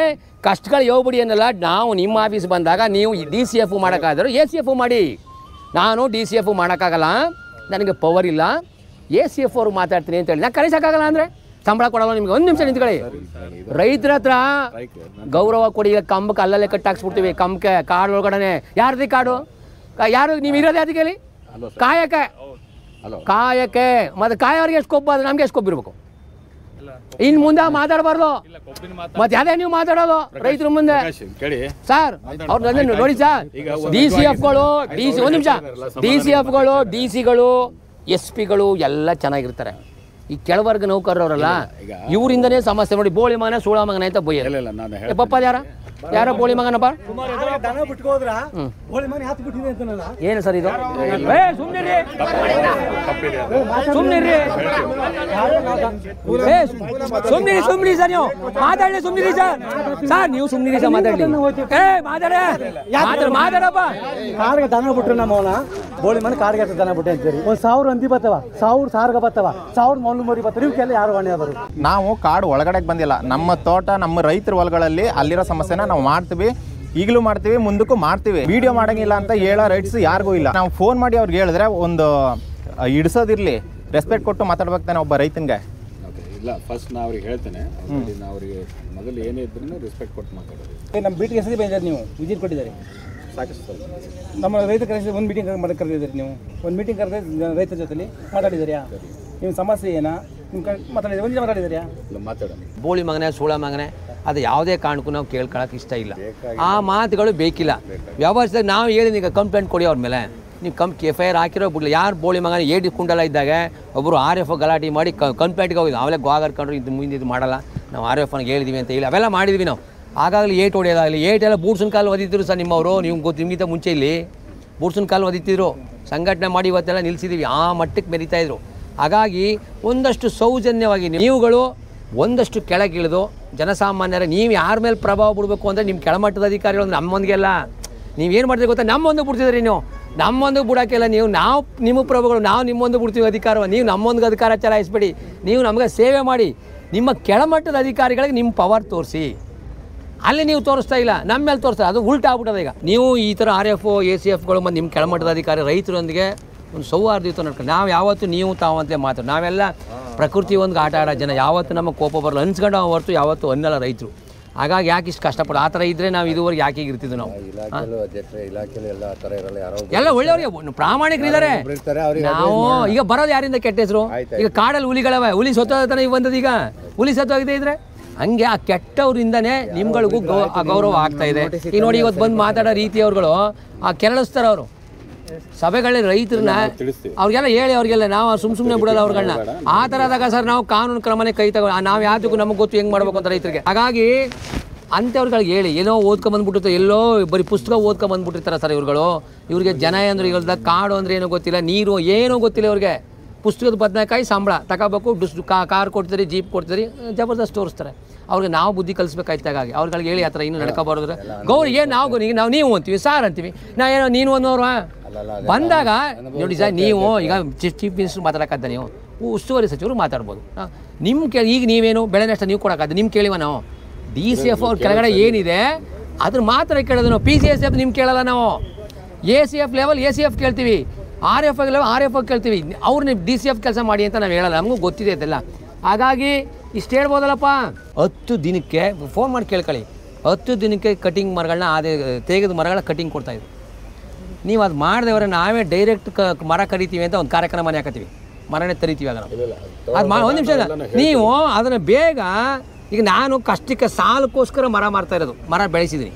Speaker 3: ಕಷ್ಟಗಳು ಹೋಗ್ಬಿಡಿ ಅನ್ನಲ್ಲ ನಾವು ನಿಮ್ಮ ಆಫೀಸ್ ಬಂದಾಗ ನೀವು DCF ಮಾಡೋಕ್ಕಾದ್ರು ACF ಮಾಡಿ ನಾನು DCF ಮಾಡೋಕ್ಕಾಗಲ್ಲ ನನಗೆ ಪವರ್ ಇಲ್ಲ ACF ಅವ್ರು ಮಾತಾಡ್ತೀನಿ ಅಂತ ಹೇಳಿ ನಾನು ಕರೆಸೋಕ್ಕಾಗಲ್ಲ ಅಂದರೆ ಸಂಬಳ ಕೊಡಲ್ಲ ನಿಮ್ಗೆ ಒಂದು ನಿಮಿಷ ನಿಂತ್ಕೊಳ್ಳಿ ರೈತರ ಹತ್ರ ಗೌರವ ಕೊಡಿ ಕಂಬಕ್ಕೆ ಅಲ್ಲಲ್ಲೇ ಕಟ್ಟಾಕ್ಸ್ಬಿಡ್ತೀವಿ ಕಂಬಕ್ಕೆ ಕಾಡು ಒಳಗಡೆ ಯಾರ್ದು ಕಾಡು ಯಾರು ನೀವು ಇರೋದು ಅದಕ್ಕೆ ಹೇಳಿ ಕಾಯಕ್ಕೆ ಮತ್ತೆ ಕಾಯೋರಿಗೆ ಎಷ್ಟು ಕೊಬ್ಬ ಅದು ನಮ್ಗೆ ಎಷ್ಟು ಕೊಬ್ಬಿರ್ಬೇಕು ಇನ್ನು ಮುಂದೆ ಮಾತಾಡಬಾರ್ದು ಮತ್ತೆ ಅದೇ ನೀವು ಮಾತಾಡೋದು ರೈತರ ಮುಂದೆ ಸರ್ ಅವ್ರು ನೋಡಿ ಸರ್ DCFಗಳು ಒಂದು ನಿಮಿಷ DCFಗಳು DCಗಳು SP ಗಳು ಎಲ್ಲ ಚೆನ್ನಾಗಿರ್ತಾರೆ ಈ ಕೆಳವರ್ಗ ನೌಕರರವರಲ್ಲ ಇವರಿಂದನೇ ಸಮಸ್ಯೆ ನೋಡಿ ಬೋಳಿ ಮಗನ ಸೂಳ ಮಗನ ಅಂತ ಬೈಯ ಪಪ್ಪ ಯಾರ ಬೋಳಿ ಮಗನಪ್ಪ ಏನು ಸರ್ ಇದು ಸುಮ್ನಿರಿ ಸರ್ ನೀವು ಮಾತಾಡಲಿ ಸುಮ್ನಿರಿ ಸರ್ ನೀವು ಸುಮ್ನಿರಿ ಸರ್ ಮಾತಾಡಲಿ ಮಾತಾಡಪ್ಪ
Speaker 5: ಕಾರ್ಗೆ ದನ ಬಿಟ್ರೆ ನಮ್ಮವನ ಬೋಳಿ ಮನೆ ಕಾರ್ಗೆ ದನ ಬಿಟ್ಟೆ ಅಂತೀರಿ 1000 ಹಂದಿ ಬರ್ತವ 1000 ಸಾರ್ಗ ಬರ್ತವ 1000 ಮೌಲ್ಯ ಮರಿ ಬರ್ತಾರೆ ಇವಕ್ಕೆಲ್ಲ ಯಾರು ಹೊಣೆ ಆದರು
Speaker 1: ನಾವು ಕಾಡು ಒಳಗಡೆ ಬಂದಿಲ್ಲ ನಮ್ಮ ತೋಟ ನಮ್ಮ ರೈತರ ಹೊಲಗಳಲ್ಲಿ ಅಲ್ಲಿರೋ ಸಮಸ್ಯೆನ ನಾವು ಮಾಡ್ತೀವಿ ಈಗಲೂ ಮಾಡ್ತೀವಿ ಮುಂದಕ್ಕೂ ಮಾಡ್ತೀವಿ ವಿಡಿಯೋ ಮಾಡಂಗಿಲ್ಲ ಅಂತ ಹೇಳೋ ರೈಟ್ಸ್ ಯಾರಿಗೂ ಇಲ್ಲ ನಾವು ಫೋನ್ ಮಾಡಿ ಅವ್ರಿಗೆ ಹೇಳಿದ್ರೆ ಒಂದು ಇಡ್ಸೋದಿರ್ಲಿ ರೆಸ್ಪೆಕ್ಟ್ ಕೊಟ್ಟು ಮಾತಾಡ್ಬೇಕು ತಾನೆ ಒಬ್ಬ ರೈತನಿಗೆ
Speaker 6: ಇಲ್ಲ ಫಸ್ಟ್ ನಾ ಅವ್ರಿಗೆ ಹೇಳ್ತೇನೆ ನಾ ಅವರಿಗೆ ಮೊದಲು ಏನೇ ಇದ್ರೂ ರೆಸ್ಪೆಕ್ಟ್ ಕೊಟ್ಟು ಮಾತಾಡೋದು
Speaker 5: ನಮ್ಮ ಮೀಟಿಂಗ್ ಹೆಸರು ಬಂದಿದ್ದಾರೆ ನೀವು ವಿಸಿಟ್ ಕೊಟ್ಟಿದ್ದಾರೆ
Speaker 6: ಸಾಕಷ್ಟು
Speaker 5: ನಮ್ಮ ರೈತ ಕರೆಸಿ ಒಂದು ಮೀಟಿಂಗ್ ಕರೆದಿದ್ದೀರಿ ನೀವು ಒಂದು ಮೀಟಿಂಗ್ ಕರೆದ ರೈತರ ಜೊತೆಲಿ ಮಾತಾಡಿದ್ದೀರಾ ನಿಮ್ಮ ಸಮಸ್ಯೆ ಏನಾ ನಿಮ್ಮ ಮಾತಾಡಿದ್ದೀರಿ ಒಂದು ಮಾತಾಡಿದ್ದೀರಾ
Speaker 6: ಮಾತಾಡೋಣ
Speaker 3: ಬೋಳಿ ಮಗನೇ ಸೂಳ ಮಗನೇ ಅದು ಯಾವುದೇ ಕಾರಣಕ್ಕೂ ನಾವು ಕೇಳ್ಕೊಳಕ್ಕೆ ಇಷ್ಟ ಇಲ್ಲ ಆ ಮಾತುಗಳು ಬೇಕಿಲ್ಲ ವ್ಯವಸ್ಥೆಗೆ ನಾವು ಹೇಳಿದ ಈಗ ಕಂಪ್ಲೇಂಟ್ ಕೊಡಿ ಅವ್ರ ಮೇಲೆ ನೀವು FIR ಹಾಕಿರೋ ಬಿಡಲಿ ಯಾರು ಬೋಳಿ ಮಗನ ಏಡಿ ಕುಂಡಲ ಇದ್ದಾಗ ಒಬ್ಬರು RF ಗಲಾಟೆ ಮಾಡಿ ಕಂಪ್ಲೇಂಟ್ಗೆ ಹೋಗಿದ್ದು ಆಮೇಲೆ ಗೋಗರ್ಕೊಂಡ್ರು ಇದು ಮುಂದೆ ಇದು ಮಾಡಲ್ಲ ನಾವು RF ಹೇಳಿದ್ವಿ ಅಂತ ಹೇಳಿ ಅವೆಲ್ಲ ಮಾಡಿದ್ವಿ ನಾವು. ಆಗಾಗಲೇ ಏಟ್ ಹೊಡೆಯೋದಾಗಲಿ, ಏಟೆಲ್ಲ ಬೂಟ್ಸನ್ ಕಾಲು ಒದಿತಿದ್ರು ಸರ್ ನಿಮ್ಮವರು, ನಿಮಗಿಂತ ಮುಂಚೆ ಇಲ್ಲಿ ಬೂಟ್ಸನ್ ಕಾಲು ಒದಿತಿದ್ರು. ಸಂಘಟನೆ ಮಾಡಿ ಇವತ್ತೆಲ್ಲ ನಿಲ್ಲಿಸಿದ್ದೀವಿ, ಆ ಮಟ್ಟಕ್ಕೆ ಮೆರಿತಾಯಿದ್ರು. ಹಾಗಾಗಿ ಒಂದಷ್ಟು ಸೌಜನ್ಯವಾಗಿ ನೀವುಗಳು ಒಂದಷ್ಟು ಕೆಳಗಿಳಿದು ಜನಸಾಮಾನ್ಯರ ನೀವು ಯಾರ ಮೇಲೆ ಪ್ರಭಾವ ಬಿಡಬೇಕು ಅಂದರೆ ನಿಮ್ಮ ಕೆಳಮಟ್ಟದ ಅಧಿಕಾರಿಗಳು ನಮ್ಮೊಂದಿಗೆಲ್ಲ ನೀವೇನು ಮಾಡ್ತೀರಿ ಗೊತ್ತಾ, ನಮ್ಮೊಂದು ಬಿಡ್ತಿದ್ರಿ ನೀವು, ನಮ್ಮೊಂದು ಬಿಡೋಕ್ಕೆಲ್ಲ ನೀವು, ನಾವು ನಿಮ್ಮ ಪ್ರಭುಗಳು, ನಾವು ನಿಮ್ಮೊಂದು ಬಿಡ್ತೀವಿ ಅಧಿಕಾರವ, ನೀವು ನಮ್ಮೊಂದಿಗೆ ಅಧಿಕಾರ ಚಲಾಯಿಸ್ಬೇಡಿ, ನೀವು ನಮಗೆ ಸೇವೆ ಮಾಡಿ. ನಿಮ್ಮ ಕೆಳಮಟ್ಟದ ಅಧಿಕಾರಿಗಳಿಗೆ ನಿಮ್ಮ ಪವರ್ ತೋರಿಸಿ, ಅಲ್ಲಿ ನೀವು ತೋರಿಸ್ತಾ ಇಲ್ಲ, ನಮ್ಮ ಮೇಲೆ ತೋರಿಸ್ತಾ, ಅದು ಉಲ್ಟಾ ಆಗ್ಬಿಟ್ಟದ. ಈಗ ನೀವು ಈ ಥರ RF ACFಗಳು ಮತ್ತು ನಿಮ್ಮ ಕೆಳಮಟ್ಟದ ಅಧಿಕಾರಿ ರೈತರೊಂದಿಗೆ ಒಂದು ಸೌಹಾರ್ದಯುತ ನಡ್ಕೊಂಡು ನಾವು ಯಾವತ್ತೂ ನೀವು ತಾವಂತಲೇ ಮಾತಾಡೋದು. ನಾವೆಲ್ಲ ಪ್ರಕೃತಿ ಒಂದು ಆಟ ಆಡೋ ಜನ, ಯಾವತ್ತೂ ನಮ್ಮ ಕೋಪ ಬರಲ್ಲ ಅನ್ಸ್ಕೊಂಡು ಹೊರತು ಯಾವತ್ತೂ ಅನ್ನಲ್ಲ ರೈತರು. ಹಾಗಾಗಿ ಯಾಕೆ ಇಷ್ಟು ಕಷ್ಟಪಡೋ ಆ ಥರ ಇದ್ದರೆ ನಾವು ಇದುವರೆಗೆ ಯಾಕೆ ಇರ್ತಿದ್ವಿ ನಾವು. ಎಲ್ಲ ಒಳ್ಳೆಯವ್ರಿಗೆ ಪ್ರಾಮಾಣಿಕರಿದ್ದಾರೆ. ನಾವು ಈಗ ಬರೋದು ಯಾರಿಂದ ಕೆಟ್ಟ ಹೆಸರು, ಈಗ ಕಾಡಲ್ಲಿ ಹುಲಿಗಳವೆ, ಹುಲಿ ಸತ್ತೋದತನ ಈಗ ಬಂದದ್ದು, ಈಗ ಹುಲಿ ಸತ್ತೋಗಿದೆ ಇದ್ರೆ ಹಂಗೆ ಆ ಕೆಟ್ಟವರಿಂದನೇ ನಿಮ್ಗಳಿಗೂ ಅಗೌರವ ಆಗ್ತಾ ಇದೆ. ಈಗ ನೋಡಿ ಇವತ್ತು ಬಂದು ಮಾತಾಡೋ ರೀತಿಯವ್ರುಗಳು ಆ ಕೆರಳಿಸ್ತಾರೆ ಅವರು ಸಭೆಗಳಲ್ಲಿ ರೈತರನ್ನ, ಅವ್ರಿಗೆಲ್ಲ ಹೇಳಿ ಅವ್ರಿಗೆಲ್ಲ ನಾವು ಸುಮ್ಮನೆ ಬಿಡೋಲ್ಲ ಅವ್ರುಗಳನ್ನ. ಆ ಥರ ಆದಾಗ ಸರ್ ನಾವು ಕಾನೂನು ಕ್ರಮನೇ ಕೈ ತಗೋ, ನಾವು ಯಾವ್ದಕ್ಕೂ ನಮಗೆ ಗೊತ್ತು ಹೆಂಗೆ ಮಾಡ್ಬೇಕು ಅಂತ ರೈತರಿಗೆ. ಹಾಗಾಗಿ ಅಂಥವ್ರುಗಳಿಗೆ ಹೇಳಿ, ಏನೋ ಓದ್ಕೊಂಬಂದ್ಬಿಟ್ಟಿರ್ತಾರೆ, ಎಲ್ಲೋ ಬರೀ ಪುಸ್ತಕ ಓದ್ಕೊಂಬಂದ್ಬಿಟ್ಟಿರ್ತಾರೆ ಸರ್ ಇವ್ರುಗಳು. ಇವ್ರಿಗೆ ಜನ ಅಂದ್ರೆ ಇವ್ರದ್ದು ಕಾಡು ಅಂದರೆ ಏನೋ ಗೊತ್ತಿಲ್ಲ, ನೀರು ಏನೂ ಗೊತ್ತಿಲ್ಲ ಇವ್ರಿಗೆ. ಪುಸ್ತಕದ ಬದನೆಕಾಯಿ ಸಂಬಳ ತಗೋಬೇಕು, ಕಾರ್ ಕೊಡ್ತಾರೆ, ಜೀಪ್ ಕೊಡ್ತಾರೆ, ಜಬರ್ದಸ್ತ್ ತೋರಿಸ್ತಾರೆ. ಅವ್ರಿಗೆ ನಾವು ಬುದ್ಧಿ ಕಲಿಸ್ಬೇಕಾಯ್ತು. ಹಾಗಾಗಿ ಅವ್ರಿಗೆ ಹೇಳಿ ಆ ಥರ ಇನ್ನೂ ನಡ್ಕೊಬಾರ್ದ್ರೆ ಗೌರಿ ಏನು ನಾವು ನೀವು ಅಂತೀವಿ ಸಾರ್ ಅಂತೀವಿ, ನಾ ಏನೋ ನೀನು ಅನ್ನೋರು ಬಂದಾಗ ನೋಡಿ ಸರ್, ನೀವು ಈಗ ಚೀಫ್ ಮಿನಿಸ್ಟರ್ ಮಾತಾಡೋಕ್ಕಾದ, ನೀವು ಉಸ್ತುವಾರಿ ಸಚಿವರು ಮಾತಾಡ್ಬೋದು. ನಿಮ್ಮ ಈಗ ನೀವೇನು ಬೆಳೆ ನಷ್ಟ ನೀವು ಕೊಡೋಕ್ಕಾದ, ನಿಮ್ಮ ಕೇಳಿವ ನಾವು DCF ಅವ್ರ ಕೆಳಗಡೆ ಏನಿದೆ ಅದ್ರ ಮಾತ್ರ ಕೇಳೋದು ನಾವು. PCSF ನಿಮ್ಗೆ ಕೇಳಲ್ಲ ನಾವು. ACF ಲೆವೆಲ್ ACF ಕೇಳ್ತೀವಿ, RF ಲೆವೆಲ್ RF ಕೇಳ್ತೀವಿ. ಅವ್ರನ್ನ DCF ಕೆಲಸ ಮಾಡಿ ಅಂತ ನಾವು ಹೇಳಲ್ಲ, ನಮಗೂ ಗೊತ್ತಿದೆ ಅದೆಲ್ಲ. ಹಾಗಾಗಿ ಇಷ್ಟು ಹೇಳ್ಬೋದಲ್ಲಪ್ಪ. 10 ದಿನಕ್ಕೆ ಫೋನ್ ಮಾಡಿ ಕೇಳ್ಕೊಳ್ಳಿ, 10 ದಿನಕ್ಕೆ ಕಟಿಂಗ್ ಮರಗಳನ್ನ ತೆಗೆದ ಮರಗಳ ಕಟಿಂಗ್ ಕೊಡ್ತಾಯಿದ್ರು. ನೀವು ಅದು ಮಾಡಿದವರೆ ನಾವೇ ಡೈರೆಕ್ಟ್ ಮರ ಕರಿತೀವಿ ಅಂತ ಒಂದು ಕಾರ್ಯಕ್ರಮನೇ ಹಾಕತ್ತೀವಿ, ಮರನೇ ತರಿತೀವಿ. ಆಗ ಅದು ಒಂದು ನಿಮಿಷ, ನೀವು ಅದನ್ನು ಬೇಗ, ಈಗ ನಾನು ಕಷ್ಟಕ್ಕೆ ಸಾಲಕ್ಕೋಸ್ಕರ ಮರ ಮಾಡ್ತಾ ಇರೋದು, ಮರ ಬೆಳೆಸಿದ್ದೀನಿ,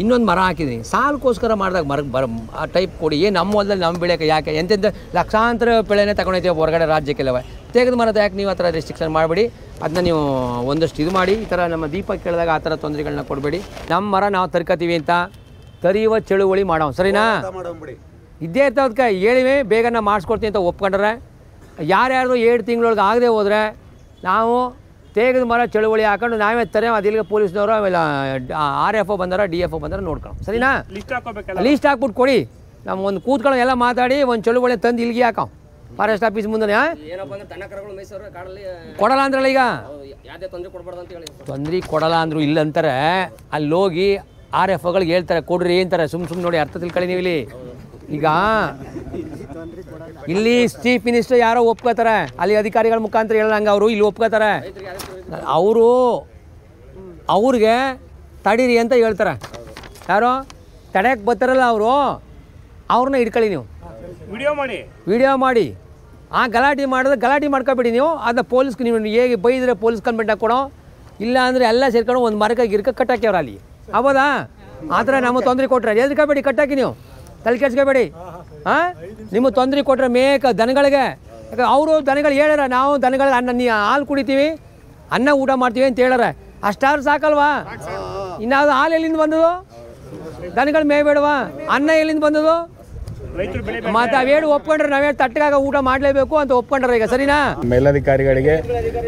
Speaker 3: ಇನ್ನೊಂದು ಮರ ಹಾಕಿದ್ದೀನಿ, ಸಾಲಕ್ಕೋಸ್ಕರ ಮಾಡಿದಾಗ ಮರಕ್ಕೆ ಆ ಟೈಪ್ ಕೊಡಿ. ನಮ್ಮ ಹೊಲದಲ್ಲಿ ನಮ್ಮ ಬೆಳೆಯೋಕೆ ಯಾಕೆ ಎಂತೆಂಥ ಲಕ್ಷಾಂತರ ಬೆಳೆನೇ ತಗೊಂಡೈತೀವಿ ಹೊರಗಡೆ ರಾಜ್ಯಕ್ಕೆಲ್ಲವ, ತೆಗೆದು ಮರದ ಯಾಕೆ ನೀವು ಆ ಥರ ರೆಸ್ಟ್ರಿಕ್ಷನ್ ಮಾಡಿಬಿಡಿ. ಅದನ್ನ ನೀವು ಒಂದಷ್ಟು ಇದು ಮಾಡಿ. ಈ ಥರ ನಮ್ಮ ದೀಪ ಕೇಳಿದಾಗ ಆ ಥರ ತೊಂದರೆಗಳನ್ನ ಕೊಡಬೇಡಿ. ನಮ್ಮ ಮರ ನಾವು ತರ್ಕೋತೀವಿ ಅಂತ ತರಿಯುವ ಚಳುವಳಿ ಮಾಡೋ, ಸರಿನಾ? ಇದ್ದೇ ಇರ್ತದಕ್ಕೆ ಹೇಳಿವೆ, ಬೇಗ ನಾವು ಮಾಡಿಸ್ಕೊಡ್ತೀವಿ ಅಂತ ಒಪ್ಕೊಂಡ್ರೆ, ಯಾರ್ಯಾರು 7 ತಿಂಗಳೊಳಗೆ ಆಗದೆ ಹೋದರೆ ನಾವು ತೆಗೆದು ಮರ ಚಳುವಳಿ ಹಾಕೊಂಡು ನಾವೇ ತಾರೆ. ಅದಿಲ್ಲಿಗೆ ಪೊಲೀಸ್ನವರು ಆಮೇಲೆ RF ಬಂದಾರ DF ಬಂದಾರ ನೋಡ್ಕೊಂಡು, ಸರಿನಾ? ಲೀಸ್ಟ್ ಹಾಕ್ಬಿಟ್ಟು ಕೊಡಿ, ನಮ್ಮ ಒಂದು ಕೂತ್ಕೊಳ್ಳೋ ಎಲ್ಲ ಮಾತಾಡಿ ಒಂದು ಚಳುವಳಿ ತಂದು ಇಲ್ಲಿಗೆ ಹಾಕೋ ಫಾರೆಸ್ಟ್ ಆಫೀಸ್ ಮುಂದೆ. ಕೊಡಲ್ಲ ಅಂದ್ರಲ್ಲ, ಈಗ ತೊಂದರೆ ಕೊಡಲ್ಲ ಅಂದರು ಇಲ್ಲ ಅಂತಾರೆ. ಅಲ್ಲಿ ಹೋಗಿ RFಗಳಿಗೆ ಹೇಳ್ತಾರೆ ಕೊಡ್ರಿ ಅಂತಾರೆ, ಸುಮ್ಮನೆ ನೋಡಿ, ಅರ್ಥ ತಿಳ್ಕೊಳ್ಳಿ ನೀವು. ಈಗ ಇಲ್ಲಿ ಚೀಫ್ ಮಿನಿಸ್ಟರ್ ಯಾರೋ ಒಪ್ಕೋತಾರೆ, ಅಲ್ಲಿ ಅಧಿಕಾರಿಗಳ ಮುಖಾಂತರ ಹೇಳಂಗೆ ಅವರು ಇಲ್ಲಿ ಒಪ್ಕೋತಾರೆ. ಅವ್ರಿಗೆ ತಡೀರಿ ಅಂತ ಹೇಳ್ತಾರೆ. ಯಾರೋ ತಡೆಯಕ್ಕೆ ಬರ್ತಾರಲ್ಲ ಅವ್ರನ್ನ ಹಿಡ್ಕೊಳ್ಳಿ ನೀವು, ವಿಡಿಯೋ ಮಾಡಿ ಆ ಗಲಾಟೆ ಮಾಡಿದ್ರೆ ಗಲಾಟೆ ಮಾಡ್ಕೊಬೇಡಿ ನೀವು. ಅದನ್ನ ಪೊಲೀಸ್ಗೆ ನೀವು ಹೇಗೆ ಬೈದರೆ ಪೊಲೀಸ್ ಕಂಪ್ಲೇಂಟ್ ಹಾಕ್ಕೊಡೋ, ಇಲ್ಲ ಅಂದರೆ ಎಲ್ಲ ಸೇರ್ಕೊಂಡು ಒಂದು ಮರಕ ಗಿರ್ಕ ಕಟ್ಟಾಕಿ ಅವ್ರು ಅಲ್ಲಿ. ಹೌದಾ? ಆ ಥರ ನಮಗೆ ತೊಂದರೆ ಕೊಟ್ಟರೆ ಎದ್ರಿಕೋಬೇಡಿ, ಕಟ್ಟಾಕಿ ನೀವು, ತಲೆ ಕೆಡ್ಸ್ಕೋಬೇಡಿ. ನಿಮಗೆ ತೊಂದರೆ ಕೊಟ್ಟರೆ ದನಗಳಿಗೆ, ಯಾಕೆ ಅವರು ದನಗಳು ಹೇಳ್ಯಾರ, ನಾವು ದನಗಳಿಗೆ ಹಾಲು ಕುಡಿತೀವಿ, ಅನ್ನ ಊಟ ಮಾಡ್ತೀವಿ ಅಂತ ಹೇಳ್ಯಾರ. ಅಷ್ಟಾದ್ರೂ ಸಾಕಲ್ವಾ? ಇನ್ನಾದ್ರು ಹಾಲು ಎಲ್ಲಿಂದ ಬಂದದು? ದನಗಳು ಮೇಯ್ಬೇಡವಾ? ಅನ್ನ ಎಲ್ಲಿಂದ ಬಂದದು? ಮತ್ತೆ ಅವೇಳು ಒಪ್ಕೊಂಡ್ರೆ ನಾವೇ ತಟ್ಟೆಗಾಗ ಊಟ ಮಾಡಲೇಬೇಕು ಅಂತ ಒಪ್ಕೊಂಡ್ರೆ ಈಗ, ಸರಿನಾ?
Speaker 6: ಮೇಲಧಿಕಾರಿಗಳಿಗೆ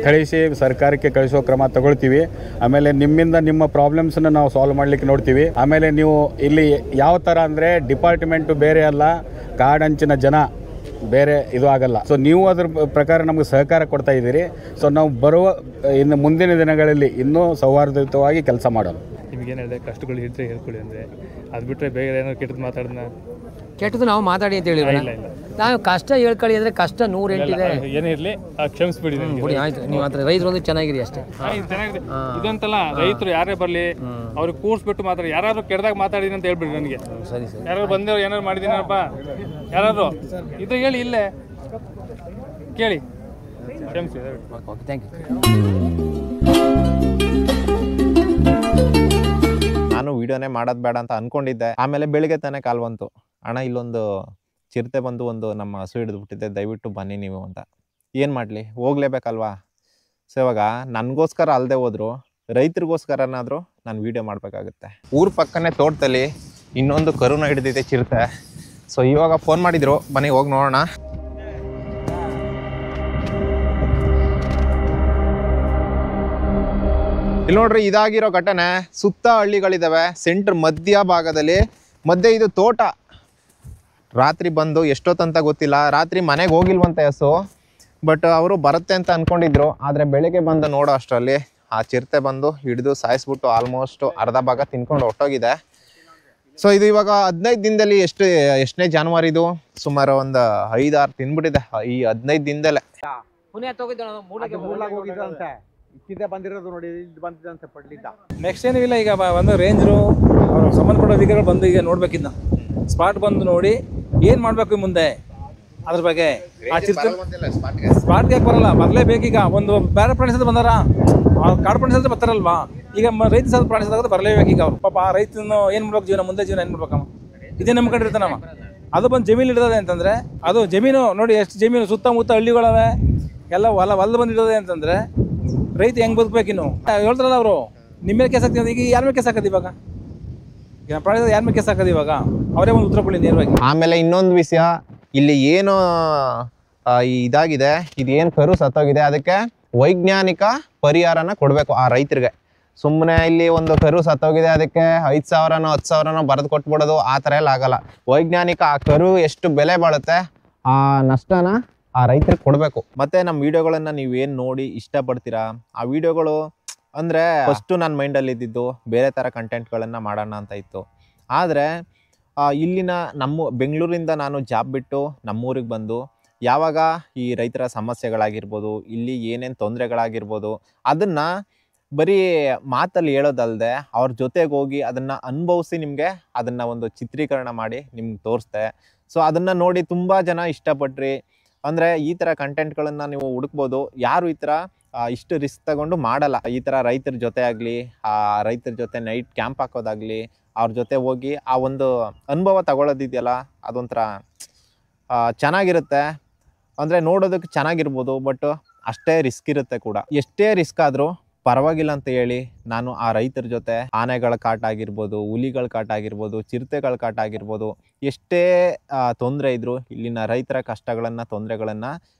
Speaker 6: ಕಳಿಸಿ ಸರ್ಕಾರಕ್ಕೆ ಕಳಿಸೋ ಕ್ರಮ ತಗೊಳ್ತೀವಿ. ಆಮೇಲೆ ನಿಮ್ಮಿಂದ ನಿಮ್ಮ ಪ್ರಾಬ್ಲಮ್ಸನ್ನು ನಾವು ಸಾಲ್ವ್ ಮಾಡಲಿಕ್ಕೆ ನೋಡ್ತೀವಿ. ಆಮೇಲೆ ನೀವು ಇಲ್ಲಿ ಯಾವ ಥರ ಅಂದರೆ ಡಿಪಾರ್ಟ್ಮೆಂಟು ಬೇರೆ ಅಲ್ಲ, ಕಾಡಂಚಿನ ಜನ ಬೇರೆ ಇದು ಆಗಲ್ಲ. ಸೊ ನೀವು ಅದ್ರ ಪ್ರಕಾರ ನಮಗೆ ಸಹಕಾರ ಕೊಡ್ತಾ ಇದ್ದೀರಿ. ಸೊ ನಾವು ಬರುವ ಇನ್ನು ಮುಂದಿನ ದಿನಗಳಲ್ಲಿ ಇನ್ನೂ ಸೌಹಾರ್ದಯುತವಾಗಿ ಕೆಲಸ ಮಾಡೋಣ.
Speaker 4: ನಿಮಗೇನು ಹೇಳಿದೆ ಕಷ್ಟಗಳು ಇದ್ದರೆ ಹೇಳ್ಕೊಳ್ಳಿ ಅಂದರೆ, ಅದು ಬಿಟ್ಟರೆ ಬೇರೆ ಏನೋ ಕೆಟ್ಟದ್ದು ಮಾತಾಡಿದ್ನ
Speaker 3: ಕೆಟ್ಟದ್ದು ನಾವು ಮಾತಾಡಿ ಅಂತ ಹೇಳಿರಲ್ಲ. ನಾವು ಕಷ್ಟ ಹೇಳ್ಕೊಳ್ಳಿ ಅಂದರೆ ಕಷ್ಟ 108 ಇದೆ.
Speaker 4: ಏನೇ ಇರಲಿ ಕ್ಷಮಿಸ್ಬಿಡಿ.
Speaker 3: ಬಿಡಿ ಆಯ್ತು, ನೀವು ಹತ್ರ ರೈತರೊಂದು ಚೆನ್ನಾಗಿರಿ ಅಷ್ಟೇ.
Speaker 4: ಚೆನ್ನಾಗಿದೆ ಇದಂತಲ್ಲ, ರೈತರು ಯಾರೇ ಬರಲಿ ಅವ್ರಿಗೆ ಕೂರ್ಸ್ಬಿಟ್ಟು ಮಾತಾಡಿ. ಯಾರಾದ್ರೂ ಕೆಟ್ಟದಾಗ ಮಾತಾಡಿದೀನಿ ಅಂತ ಹೇಳ್ಬಿಡಿ ನನಗೆ.
Speaker 3: ಸರಿ ಸರಿ,
Speaker 4: ಯಾರು ಬಂದೇವ್ರು ಏನಾರು ಮಾಡಿದ್ದೀನಪ್ಪ ಯಾರಾದ್ರು ಇದು ಹೇಳಿ, ಇಲ್ಲೇ ಕೇಳಿ, ಕ್ಷಮಿಸಿ.
Speaker 3: Okay, thank you.
Speaker 1: ನಾನು ವಿಡಿಯೋನೇ ಮಾಡೋದು ಬೇಡ ಅಂತ ಅಂದ್ಕೊಂಡಿದ್ದೆ. ಆಮೇಲೆ ಬೆಳಿಗ್ಗೆ ತಾನೇ ಕಾಲ್ ಬಂತು, ಅಣ್ಣ ಇಲ್ಲೊಂದು ಚಿರತೆ ಬಂದು ಒಂದು ನಮ್ಮ ಹಸು ಹಿಡಿದು ಬಿಟ್ಟಿದ್ದೆ, ದಯವಿಟ್ಟು ಬನ್ನಿ ನೀವು ಅಂತ. ಏನು ಮಾಡಲಿ, ಹೋಗ್ಲೇಬೇಕಲ್ವಾ? ಸೊ ಇವಾಗ ನನಗೋಸ್ಕರ ಅಲ್ಲದೆ ಹೋದ್ರು ರೈತರಿಗೋಸ್ಕರನಾದರೂ ನಾನು ವೀಡಿಯೋ ಮಾಡಬೇಕಾಗುತ್ತೆ. ಊರ ಪಕ್ಕನೇ ತೋಟದಲ್ಲಿ ಇನ್ನೊಂದು ಕರುನ ಹಿಡಿದಿದೆ ಚಿರತೆ. ಸೊ ಇವಾಗ ಫೋನ್ ಮಾಡಿದ್ರು, ಬನ್ನಿ ಹೋಗಿ ನೋಡೋಣ. ಇಲ್ಲಿ ನೋಡ್ರಿ, ಇದಾಗಿರೋ ಘಟನೆ. ಸುತ್ತ ಹಳ್ಳಿಗಳಿದಾವೆ, ಸೆಂಟ್ರ್ ಮಧ್ಯ ಭಾಗದಲ್ಲಿ ಮಧ್ಯೆ ಇದು ತೋಟ. ರಾತ್ರಿ ಬಂದು ಎಷ್ಟೊತ್ತಂತ ಗೊತ್ತಿಲ್ಲ, ರಾತ್ರಿ ಮನೆಗೆ ಹೋಗಿಲ್ವಂತೆ ಹಸು, ಬಟ್ ಅವರು ಬರುತ್ತೆ ಅಂತ ಅನ್ಕೊಂಡಿದ್ರು. ಆದರೆ ಬೆಳಿಗ್ಗೆ ಬಂದು ನೋಡೋ ಅಷ್ಟರಲ್ಲಿ ಆ ಚಿರತೆ ಬಂದು ಹಿಡಿದು ಸಾಯಿಸ್ಬಿಟ್ಟು ಆಲ್ಮೋಸ್ಟ್ ಅರ್ಧ ಭಾಗ ತಿನ್ಕೊಂಡು ಹೊಟ್ಟೋಗಿದೆ. ಸೊ ಇದು ಇವಾಗ 15 ದಿನದಲ್ಲಿ ಎಷ್ಟನೇ ಜಾನುವಾರು ಇದು? ಸುಮಾರು ಒಂದು 5-6 ತಿನ್ಬಿಟ್ಟಿದೆ ಈ 15 ದಿನದಲ್ಲೇ.
Speaker 4: ನೆಕ್ಸ್ಟ್ ಏನೂ ಇಲ್ಲ, ಈಗ ಬಂದು ರೇಂಜರು ಅವ್ರು ಸಂಬಂಧಪಟ್ಟ ಅಧಿಕಾರಿಗಳು ಬಂದು ಈಗ ನೋಡ್ಬೇಕಿದ್ದ ಸ್ಪಾಟ್ ಬಂದು ನೋಡಿ ಏನು ಮಾಡಬೇಕು ಮುಂದೆ ಅದ್ರ ಬಗ್ಗೆ. ಆ ಚಿರತೆ ಸ್ಪಾಟ್ಗೆ ಯಾಕೆ ಬರಲ್ಲ, ಬರಲೇಬೇಕೀಗ. ಒಂದು ಬೇರೆ ಪ್ರಾಣಿ ಸಹ ಬಂದಾರ, ಕಾಡು ಪ್ರಾಣಿ ಸಹ ಬರ್ತಾರಲ್ವಾ, ಈಗ ರೈತ ಸಹ ಪ್ರಾಣಿ ಸಹ ಬರಲೇಬೇಕೀಗ. ಪಾಪ ಆ ರೈತನು ಏನು ಮಾಡ್ಬೇಕು, ಜೀವನ ಮುಂದೆ ಜೀವನ ಏನು ಮಾಡ್ಬೇಕಮ್ಮ, ಇದೇ ನಂಬ್ಕೊಂಡಿರ್ತಾನಮ್ಮ. ಅದು ಬಂದು ಜಮೀನು ಇರ್ತದೆ ಅಂತಂದರೆ, ಅದು ಜಮೀನು ನೋಡಿ ಎಷ್ಟು ಜಮೀನು ಸುತ್ತಮುತ್ತ ಹಳ್ಳಿಗಳವೆ ಎಲ್ಲ ಹೊಲ ಬಂದಿರೋದೆ ಅಂತಂದರೆ ರೈತ ಹೆಂಗೆ ಬದುಕಬೇಕಿನ್ನು ಹೇಳ್ತಾರಲ್ಲ ಅವರು. ನಿಮ್ಮ ಮೇಲೆ ಕೇಸ್ ಹಾಕ್ತೀವಿ, ಈಗ ಯಾರ ಮೇಲೆ ಕೇಸ್ ಹಾಕೋದು ಇವಾಗ? ಈಗ ಪ್ರಾಣಿ ಯಾರ ಮೇಲೆ ಕೇಸ್ ಹಾಕೋದು ಇವಾಗ? ಅವರೇ ಒಂದು ಉತ್ತರ ಕೊಡಿ ನೇರವಾಗಿ.
Speaker 1: ಆಮೇಲೆ ಇನ್ನೊಂದು ವಿಷಯ, ಇಲ್ಲಿ ಏನು ಇದಾಗಿದೆ, ಇದೇನು ಕರು ಸತ್ತೋಗಿದೆ, ಅದಕ್ಕೆ ವೈಜ್ಞಾನಿಕ ಪರಿಹಾರನ ಕೊಡಬೇಕು ಆ ರೈತರಿಗೆ. ಸುಮ್ಮನೆ ಇಲ್ಲಿ ಒಂದು ಕರು ಸತ್ತೋಗಿದೆ ಅದಕ್ಕೆ 5,000ನೋ 10,000ನೋ ಬರೆದು ಕೊಟ್ಬಿಡೋದು, ಆ ಥರ ಎಲ್ಲ ಆಗಲ್ಲ. ವೈಜ್ಞಾನಿಕ ಆ ಕರು ಎಷ್ಟು ಬೆಲೆ ಬಾಳುತ್ತೆ ಆ ನಷ್ಟನ ಆ ರೈತರಿಗೆ ಕೊಡಬೇಕು. ಮತ್ತೆ ನಮ್ಮ ವಿಡಿಯೋಗಳನ್ನು ನೀವೇನು ನೋಡಿ ಇಷ್ಟಪಡ್ತೀರಾ ಆ ವಿಡಿಯೋಗಳು ಅಂದರೆ ಫಸ್ಟು ನನ್ನ ಮೈಂಡಲ್ಲಿ ಇದ್ದಿದ್ದು ಬೇರೆ ಥರ ಕಂಟೆಂಟ್ಗಳನ್ನು ಮಾಡೋಣ ಅಂತ ಇತ್ತು. ಆದರೆ ಇಲ್ಲಿನ ಬೆಂಗಳೂರಿಂದ ನಾನು ಜಾಬ್ ಬಿಟ್ಟು ನಮ್ಮೂರಿಗೆ ಬಂದು ಯಾವಾಗ ಈ ರೈತರ ಸಮಸ್ಯೆಗಳಾಗಿರ್ಬೋದು, ಇಲ್ಲಿ ಏನೇನು ತೊಂದರೆಗಳಾಗಿರ್ಬೋದು, ಅದನ್ನು ಬರೀ ಮಾತಲ್ಲಿ ಹೇಳೋದಲ್ಲದೆ ಅವ್ರ ಜೊತೆಗೆ ಹೋಗಿ ಅದನ್ನು ಅನುಭವಿಸಿ ನಿಮಗೆ ಅದನ್ನು ಒಂದು ಚಿತ್ರೀಕರಣ ಮಾಡಿ ನಿಮ್ಗೆ ತೋರಿಸ್ದೆ. ಸೊ ಅದನ್ನು ನೋಡಿ ತುಂಬ ಜನ ಇಷ್ಟಪಟ್ರಿ. ಅಂದರೆ ಈ ಥರ ಕಂಟೆಂಟ್ಗಳನ್ನು ನೀವು ಹುಡುಕ್ಬೋದು. ಯಾರು ಈ ಥರ ಇಷ್ಟು ರಿಸ್ಕ್ ತಗೊಂಡು ಮಾಡಲ್ಲ. ಈ ಥರ ರೈತರ ಜೊತೆ ಆಗಲಿ, ಆ ರೈತರ ಜೊತೆ ನೈಟ್ ಕ್ಯಾಂಪ್ ಹಾಕೋದಾಗಲಿ, ಅವ್ರ ಜೊತೆ ಹೋಗಿ ಆ ಒಂದು ಅನುಭವ ತಗೊಳ್ಳೋದಿದೆಯಲ್ಲ, ಅದೊಂಥರ ಚೆನ್ನಾಗಿರುತ್ತೆ. ಅಂದರೆ ನೋಡೋದಕ್ಕೆ ಚೆನ್ನಾಗಿರ್ಬೋದು, ಬಟ್ ಅಷ್ಟೇ ರಿಸ್ಕ್ ಇರುತ್ತೆ ಕೂಡ. ಎಷ್ಟೇ ರಿಸ್ಕ್ ಆದರೂ ಪರವಾಗಿಲ್ಲ ಅಂತ ಹೇಳಿ ನಾನು ಆ ರೈತರ ಜೊತೆ ಆನೆಗಳ ಕಾಟ ಆಗಿರ್ಬೋದು, ಹುಲಿಗಳ ಕಾಟ ಆಗಿರ್ಬೋದು, ಚಿರತೆಗಳ ಕಾಟ ಆಗಿರ್ಬೋದು, ಎಷ್ಟೇ ತೊಂದರೆ ಇದ್ದರೂ ಇಲ್ಲಿನ ರೈತರ ಕಷ್ಟಗಳನ್ನು ತೊಂದರೆಗಳನ್ನು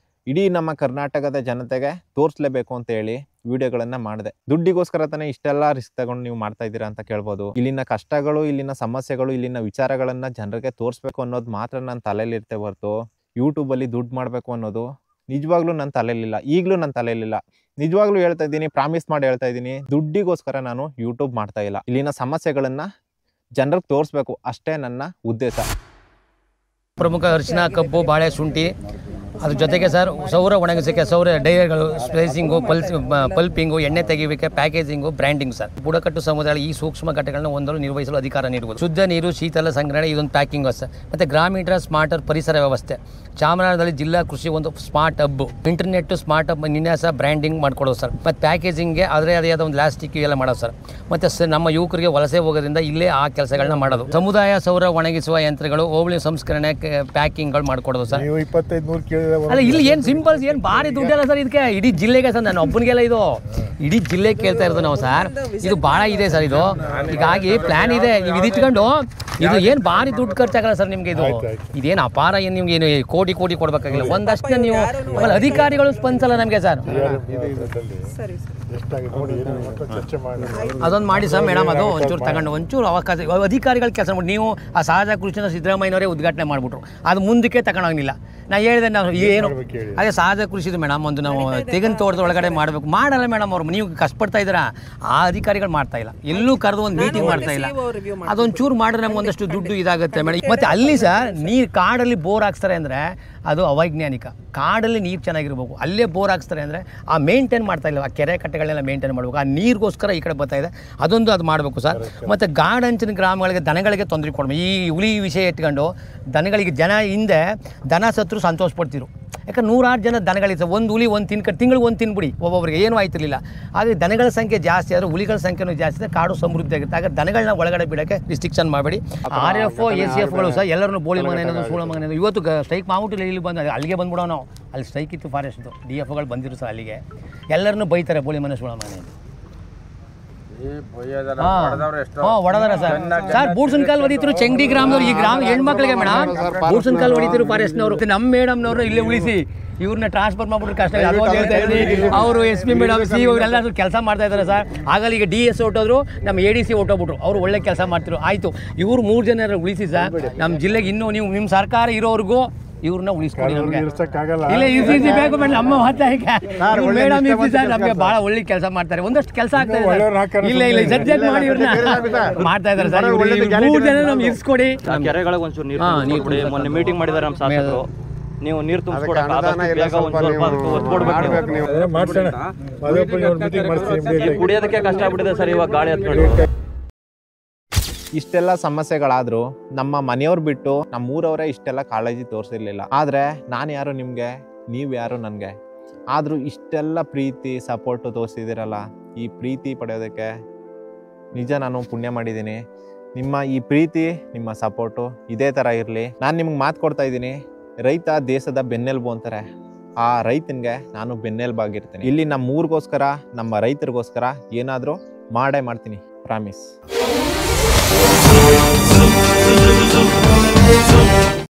Speaker 1: ಇಡೀ ನಮ್ಮ ಕರ್ನಾಟಕದ ಜನತೆಗೆ ತೋರಿಸ್ಲೇಬೇಕು ಅಂತ ಹೇಳಿ ವಿಡಿಯೋಗಳನ್ನು ಮಾಡಿದೆ. ದುಡ್ಡಿಗೋಸ್ಕರ ತಾನೇ ಇಷ್ಟೆಲ್ಲ ರಿಸ್ಕ್ ತಗೊಂಡು ನೀವು ಮಾಡ್ತಾ ಇದ್ದೀರಾ ಅಂತ ಕೇಳ್ಬೋದು. ಇಲ್ಲಿನ ಕಷ್ಟಗಳು, ಇಲ್ಲಿನ ಸಮಸ್ಯೆಗಳು, ಇಲ್ಲಿನ ವಿಚಾರಗಳನ್ನು ಜನರಿಗೆ ತೋರಿಸ್ಬೇಕು ಅನ್ನೋದು ಮಾತ್ರ ನನ್ನ ತಲೆಯಲ್ಲಿರುತ್ತೆ ಹೊರತು ಯೂಟ್ಯೂಬಲ್ಲಿ ದುಡ್ಡು ಮಾಡಬೇಕು ಅನ್ನೋದು ನಿಜವಾಗ್ಲೂ ನನ್ನ ತಲೆಯಲ್ಲಿಲ್ಲ. ಈಗಲೂ ನನ್ನ ತಲೆಯಲ್ಲಿಲ್ಲ. ನಿಜವಾಗ್ಲೂ ಹೇಳ್ತಾ ಇದ್ದೀನಿ, ಪ್ರಾಮಿಸ್ ಮಾಡಿ ಹೇಳ್ತಾ ಇದ್ದೀನಿ, ದುಡ್ಡಿಗೋಸ್ಕರ ನಾನು ಯೂಟ್ಯೂಬ್ ಮಾಡ್ತಾ ಇಲ್ಲ. ಇಲ್ಲಿನ ಸಮಸ್ಯೆಗಳನ್ನು ಜನರಿಗೆ ತೋರಿಸ್ಬೇಕು, ಅಷ್ಟೇ ನನ್ನ ಉದ್ದೇಶ.
Speaker 3: ಪ್ರಮುಖ ಅರಿಶಿನ, ಕಬ್ಬು, ಬಾಳೆ, ಶುಂಠಿ, ಅದ್ರ ಜೊತೆಗೆ ಸರ್ ಸೌರ ಒಣಗಿಸೋಕ್ಕೆ ಸೌರ ಡೈರಿಗಳು, ಸ್ಪ್ಲೇಸಿಂಗು, ಪಲ್ಪಿಂಗು, ಎಣ್ಣೆ ತೆಗೆಯುವಿಕೆ, ಪ್ಯಾಕೇಜಿಂಗು, ಬ್ರ್ಯಾಂಡಿಂಗ್ ಸರ್. ಬುಡಕಟ್ಟು ಸಮುದಾಯ ಈ ಸೂಕ್ಷ್ಮ ಘಟಕಗಳನ್ನು ಹೊಂದಲು ನಿರ್ವಹಿಸಲು ಅಧಿಕಾರ ನೀಡುವುದು. ಶುದ್ಧ ನೀರು, ಶೀತಲ ಸಂಗ್ರಹಣೆ, ಇದೊಂದು ಪ್ಯಾಕಿಂಗ್ ಸರ್. ಮತ್ತು ಗ್ರಾಮೀಣ ಸ್ಮಾರ್ಟರ್ ಪರಿಸರ ವ್ಯವಸ್ಥೆ. ಚಾಮರಾಜನಗರದಲ್ಲಿ ಜಿಲ್ಲಾ ಕೃಷಿ ಒಂದು smart hub, internet smart hub ವಿನ್ಯಾಸ, ಬ್ರ್ಯಾಂಡಿಂಗ್ ಮಾಡ್ಕೊಡೋದು ಸರ್. ಮತ್ತು ಪ್ಯಾಕೇಜಿಂಗ್ಗೆ ಅದರೇ ಆದ ಒಂದು ಲಾಸ್ಟಿಕ್ ಎಲ್ಲ ಮಾಡೋದು ಸರ್. ಮತ್ತು ನಮ್ಮ ಯುವಕರಿಗೆ ವಲಸೆ ಹೋಗೋದ್ರಿಂದ ಇಲ್ಲೇ ಆ ಕೆಲಸಗಳನ್ನ ಮಾಡೋದು. ಸಮುದಾಯ ಸೌರ ಒಣಗಿಸುವ ಯಂತ್ರಗಳು, ಹೋಬಳಿ ಸಂಸ್ಕರಣೆ, ಪ್ಯಾಕಿಂಗ್ಗಳು ಮಾಡ್ಕೊಡೋದು ಸರ್. ಅಲ್ಲ ಇಲ್ಲಿ ಏನು ಸಿಂಪಲ್, ಏನು ಭಾರಿ ದುಡ್ಡಲ್ಲ ಸರ್ ಇದಕ್ಕೆ. ಇಡೀ ಜಿಲ್ಲೆಗೆ ಸರ್, ನಾನು ಒಬ್ಬನಿಗೆಲ್ಲ ಇದು ಇಡೀ ಜಿಲ್ಲೆಗೆ ಕೇಳ್ತಾ ಇರೋದು ನಾವು ಸರ್. ಇದು ಭಾಳ ಇದೆ ಸರ್ ಇದು. ಹೀಗಾಗಿ ಪ್ಲ್ಯಾನ್ ಇದೆ, ನೀವು ಇದಿಟ್ಕೊಂಡು ಇದು ಏನು ಭಾರಿ ದುಡ್ಡು ಖರ್ಚಾಗಲ್ಲ ಸರ್ ನಿಮಗೆ. ಇದೇನು ಅಪಾರ, ಏನು ನಿಮ್ಗೆ ಏನು ಕೋಟಿ ಕೊಡಬೇಕಾಗಿಲ್ಲ. ಒಂದಷ್ಟು ನೀವು ಆಮೇಲೆ ಅಧಿಕಾರಿಗಳು ಸ್ಪಂದಿಸಲ್ಲ ನಮಗೆ ಸರ್. ಅದೊಂದು ಮಾಡಿ ಸರ್ ಮೇಡಮ್, ಅದು ಒಂಚೂರು ತಗೊಂಡು ಒಂಚೂರು ಅವಕಾಶ ಅಧಿಕಾರಿಗಳ ಕೆಲಸ ಮಾಡಿ. ನೀವು ಆ ಸಹಜ ಕೃಷಿನ ಸಿದ್ದರಾಮಯ್ಯನವರೇ ಉದ್ಘಾಟನೆ ಮಾಡಿಬಿಟ್ರು, ಅದು ಮುಂದಕ್ಕೆ ತಗೊಂಡೋಗಿಲ್ಲ. ನಾನು ಹೇಳಿದೆ ನಾವು ಏನು ಅದೇ ಸಹಜ ಕೃಷಿದು ಮೇಡಮ್, ಒಂದು ನಾವು ತೆಗಿನ ತೋಟದ ಒಳಗಡೆ ಮಾಡಬೇಕು, ಮಾಡಲ್ಲ ಮೇಡಮ್ ಅವರು. ನೀವು ಕಷ್ಟಪಡ್ತಾ ಇದ್ದೀರಾ, ಆ ಅಧಿಕಾರಿಗಳು ಮಾಡ್ತಾ ಇಲ್ಲ. ಎಲ್ಲೂ ಕರೆದು ಒಂದು ಮೀಟಿಂಗ್ ಮಾಡ್ತಾ ಇಲ್ಲ. ಅದೊಂದು ಚೂರು ಮಾಡಿದ್ರೆ ನಮ್ಗೆ ಒಂದಷ್ಟು ದುಡ್ಡು ಇದಾಗುತ್ತೆ ಮೇಡಮ್. ಮತ್ತು ಅಲ್ಲಿ ಸರ್ ನೀರು ಕಾಡಲ್ಲಿ ಬೋರ್ ಹಾಕ್ಸ್ತಾರೆ ಅಂದರೆ ಅದು ಅವೈಜ್ಞಾನಿಕ. ಕಾಡಲ್ಲಿ ನೀರು ಚೆನ್ನಾಗಿರ್ಬೇಕು, ಅಲ್ಲೇ ಬೋರ್ ಹಾಕ್ಸ್ತಾರೆ ಅಂದರೆ ಆ ಮೇಂಟೈನ್ ಮಾಡ್ತಾ ಇಲ್ಲ. ಆ ಕೆರೆ ಕಟ್ಟೆಗಳನ್ನೆಲ್ಲ ಮೇಂಟೈನ್ ಮಾಡಬೇಕು. ಆ ನೀರಿಗೋಸ್ಕರ ಈ ಕಡೆ ಬರ್ತಾ ಇದೆ, ಅದೊಂದು ಅದು ಮಾಡಬೇಕು ಸರ್. ಮತ್ತು ಗಾಡಂಚಿನ ಗ್ರಾಮಗಳಿಗೆ ದನಗಳಿಗೆ ತೊಂದರೆ ಕೊಡಬೇಕು. ಈ ಹುಲಿ ವಿಷಯ ಇಟ್ಕೊಂಡು ದನಗಳಿಗೆ ಜನ ಹಿಂದೆ ದನ ಸತ್ರು ಸಂತೋಷ ಪಡ್ತಿರು. ಯಾಕಂದ್ರೆ 100 ಜನ ದನಗಳಿರ್ತವೆ, ಒಂದು ಹುಲಿ ಒಂದು ತಿಂಗಳಿಗೆ ಒಂದು ತಿನ್ಬಿಡಿ ಒಬ್ಬೊಬ್ಬರಿಗೆ ಏನೂ ಆಯ್ತಿರಲಿಲ್ಲ. ಆದರೆ ದನಗಳ ಸಂಖ್ಯೆ ಜಾಸ್ತಿ ಆದರೆ ಹುಲಿಗಳ ಸಂಖ್ಯೆನೂ ಜಾಸ್ತಿ ಇದೆ, ಕಾಡು ಸಮೃದ್ಧಿ ಆಗುತ್ತೆ. ಆಗ ದನಗಳನ್ನ ಒಳಗಡೆ ಬಿಡೋಕ್ಕೆ ರಿಸ್ಟ್ರಿಕ್ಷನ್ ಮಾಡಬೇಡಿ. RF ACFಗಳು ಸಹ ಎಲ್ಲರನ್ನು ಬೋಳಿ ಮಗನ ಏನದು ಸೂಳ ಮಗನ ಏನದು ಇವತ್ತು ಸ್ಟ್ರೈಕ್ ಮಾಡ್ಬಿಟ್ಟು ಇಲ್ಲಿ ಬಂದು ಅಲ್ಲಿಗೆ ಬಂದ್ಬಿಡೋ ನಾವು. ಅಲ್ಲಿ ಸ್ಟ್ರೈಕ್ ಇತ್ತು ಫಾರೆಸ್ಟ್ದು, DFಗಳು ಬಂದಿರು ಸರ್ ಅಲ್ಲಿಗೆ, ಎಲ್ಲರನ್ನೂ ಬೈತಾರೆ ಬೋಳಿ ಮನೆ ಸೂಳ ಮಗನ. ಹೊಡೆದಾರ ಸರ್ ಬೂಡ್ಸನ್ ಕಾಲ್ ಹೊಡಿತಿರು ಚೆಂಗಡಿ ಗ್ರಾಮದವ್ರು, ಈ ಗ್ರಾಮ ಹೆಣ್ಮಕ್ಳಿಗೆ ಮೇಡಮ್ ಬೂಡ್ಸನ್ ಕಾಲ್ ಹೊಡಿತಿರು ಫಾರೆಸ್ಟ್ನವರು. ನಮ್ಮ ಮೇಡಮ್ನವ್ರು ಇಲ್ಲೇ ಉಳಿಸಿ ಇವ್ರನ್ನ ಟ್ರಾನ್ಸ್ಫರ್ ಮಾಡ್ಬಿಟ್ರು ಕಷ್ಟ. ಅವರು SP ಮೇಡಮ್ CO ಇವರೆಲ್ಲ ಕೆಲಸ ಮಾಡ್ತಾ ಇದ್ದಾರೆ ಸರ್. ಆಗಲ್ಲ ಈಗ DS ಹೊಟ್ಟೋದ್ರು, ನಮ್ಮ ADC ಹೊಟ್ಟೋಗ್ಬಿಟ್ರು, ಅವರು ಒಳ್ಳೆ ಕೆಲಸ ಮಾಡ್ತಿರು. ಆಯಿತು ಇವ್ರು 3 ಜನ ಉಳಿಸಿ ಸರ್ ನಮ್ಮ ಜಿಲ್ಲೆಗೆ. ಇನ್ನೂ ನೀವು ನಿಮ್ಮ ಸರ್ಕಾರ ಇರೋವರೆಗೂ ಇವ್ರನ್ನ ಉಳಿಸ್ಕೊಡಿ ನಮಗೆ. ಇಲ್ಲ ಇರ್ಸಿ ಬೇಕು ಮೇಡಮ್, ನಮ್ಮ ಮೇಡಮ್ ಇರ್ಸಿ ಸರ್ ನಮಗೆ ಭಾಳ ಒಳ್ಳೆ ಕೆಲಸ ಮಾಡ್ತಾರೆ, ಒಂದಷ್ಟು ಕೆಲಸ ಆಗ್ತಾ ಇದೆ. ಇಲ್ಲ ಜಡ್ಜ್ ಮಾಡಿ ಇವ್ರನ್ನ ಮಾಡ್ತಾ ಇದ್ದಾರೆ ಸರ್. 3 ಜನ ನಮ್ಗೆ ಇರಿಸ್ಕೊಡಿ.
Speaker 7: ಕೆರೆಗಳಿಗೆ ಒಂಚೂರು ನೀರು ಕೊಡಿ. ಮೊನ್ನೆ ಮೀಟಿಂಗ್ ಮಾಡಿದ್ದಾರೆ ನಮ್ಮ ಶಾಸಕರು, ನೀವು ನೀರು ತುಂಬಿಸ್ಕೊಡಕ್ಕೆ ಕುಡಿಯೋದಕ್ಕೆ ಕಷ್ಟ ಆಗ್ಬಿಟ್ಟಿದೆ ಸರ್ ಇವಾಗ ಗಾಳಿ ಹತ್ಕೊಂಡು.
Speaker 1: ಇಷ್ಟೆಲ್ಲ ಸಮಸ್ಯೆಗಳಾದರೂ ನಮ್ಮ ಮನೆಯವ್ರು ಬಿಟ್ಟು ನಮ್ಮ ಊರವರೇ ಇಷ್ಟೆಲ್ಲ ಕಾಳಜಿ ತೋರಿಸಿರ್ಲಿಲ್ಲ. ಆದರೆ ನಾನು ಯಾರು ನಿಮಗೆ, ನೀವು ಯಾರು ನನಗೆ. ಆದರೂ ಇಷ್ಟೆಲ್ಲ ಪ್ರೀತಿ ಸಪೋರ್ಟು ತೋರಿಸಿದ್ದೀರಲ್ಲ, ಈ ಪ್ರೀತಿ ಪಡೆಯೋದಕ್ಕೆ ನಿಜ ನಾನು ಪುಣ್ಯ ಮಾಡಿದ್ದೀನಿ. ನಿಮ್ಮ ಈ ಪ್ರೀತಿ ನಿಮ್ಮ ಸಪೋರ್ಟು ಇದೇ ಥರ ಇರಲಿ. ನಾನು ನಿಮ್ಗೆ ಮಾತು ಕೊಡ್ತಾ ಇದ್ದೀನಿ, ರೈತ ದೇಶದ ಬೆನ್ನೆಲುಬು ಅಂತಾರೆ. ಆ ರೈತನಿಗೆ ನಾನು ಬೆನ್ನೆಲುಬಾಗಿರ್ತೀನಿ. ಇಲ್ಲಿ ನಮ್ಮ ಊರಿಗೋಸ್ಕರ ನಮ್ಮ ರೈತರಿಗೋಸ್ಕರ ಏನಾದರೂ ಮಾಡೇ ಮಾಡ್ತೀನಿ, ಪ್ರಾಮಿಸ್.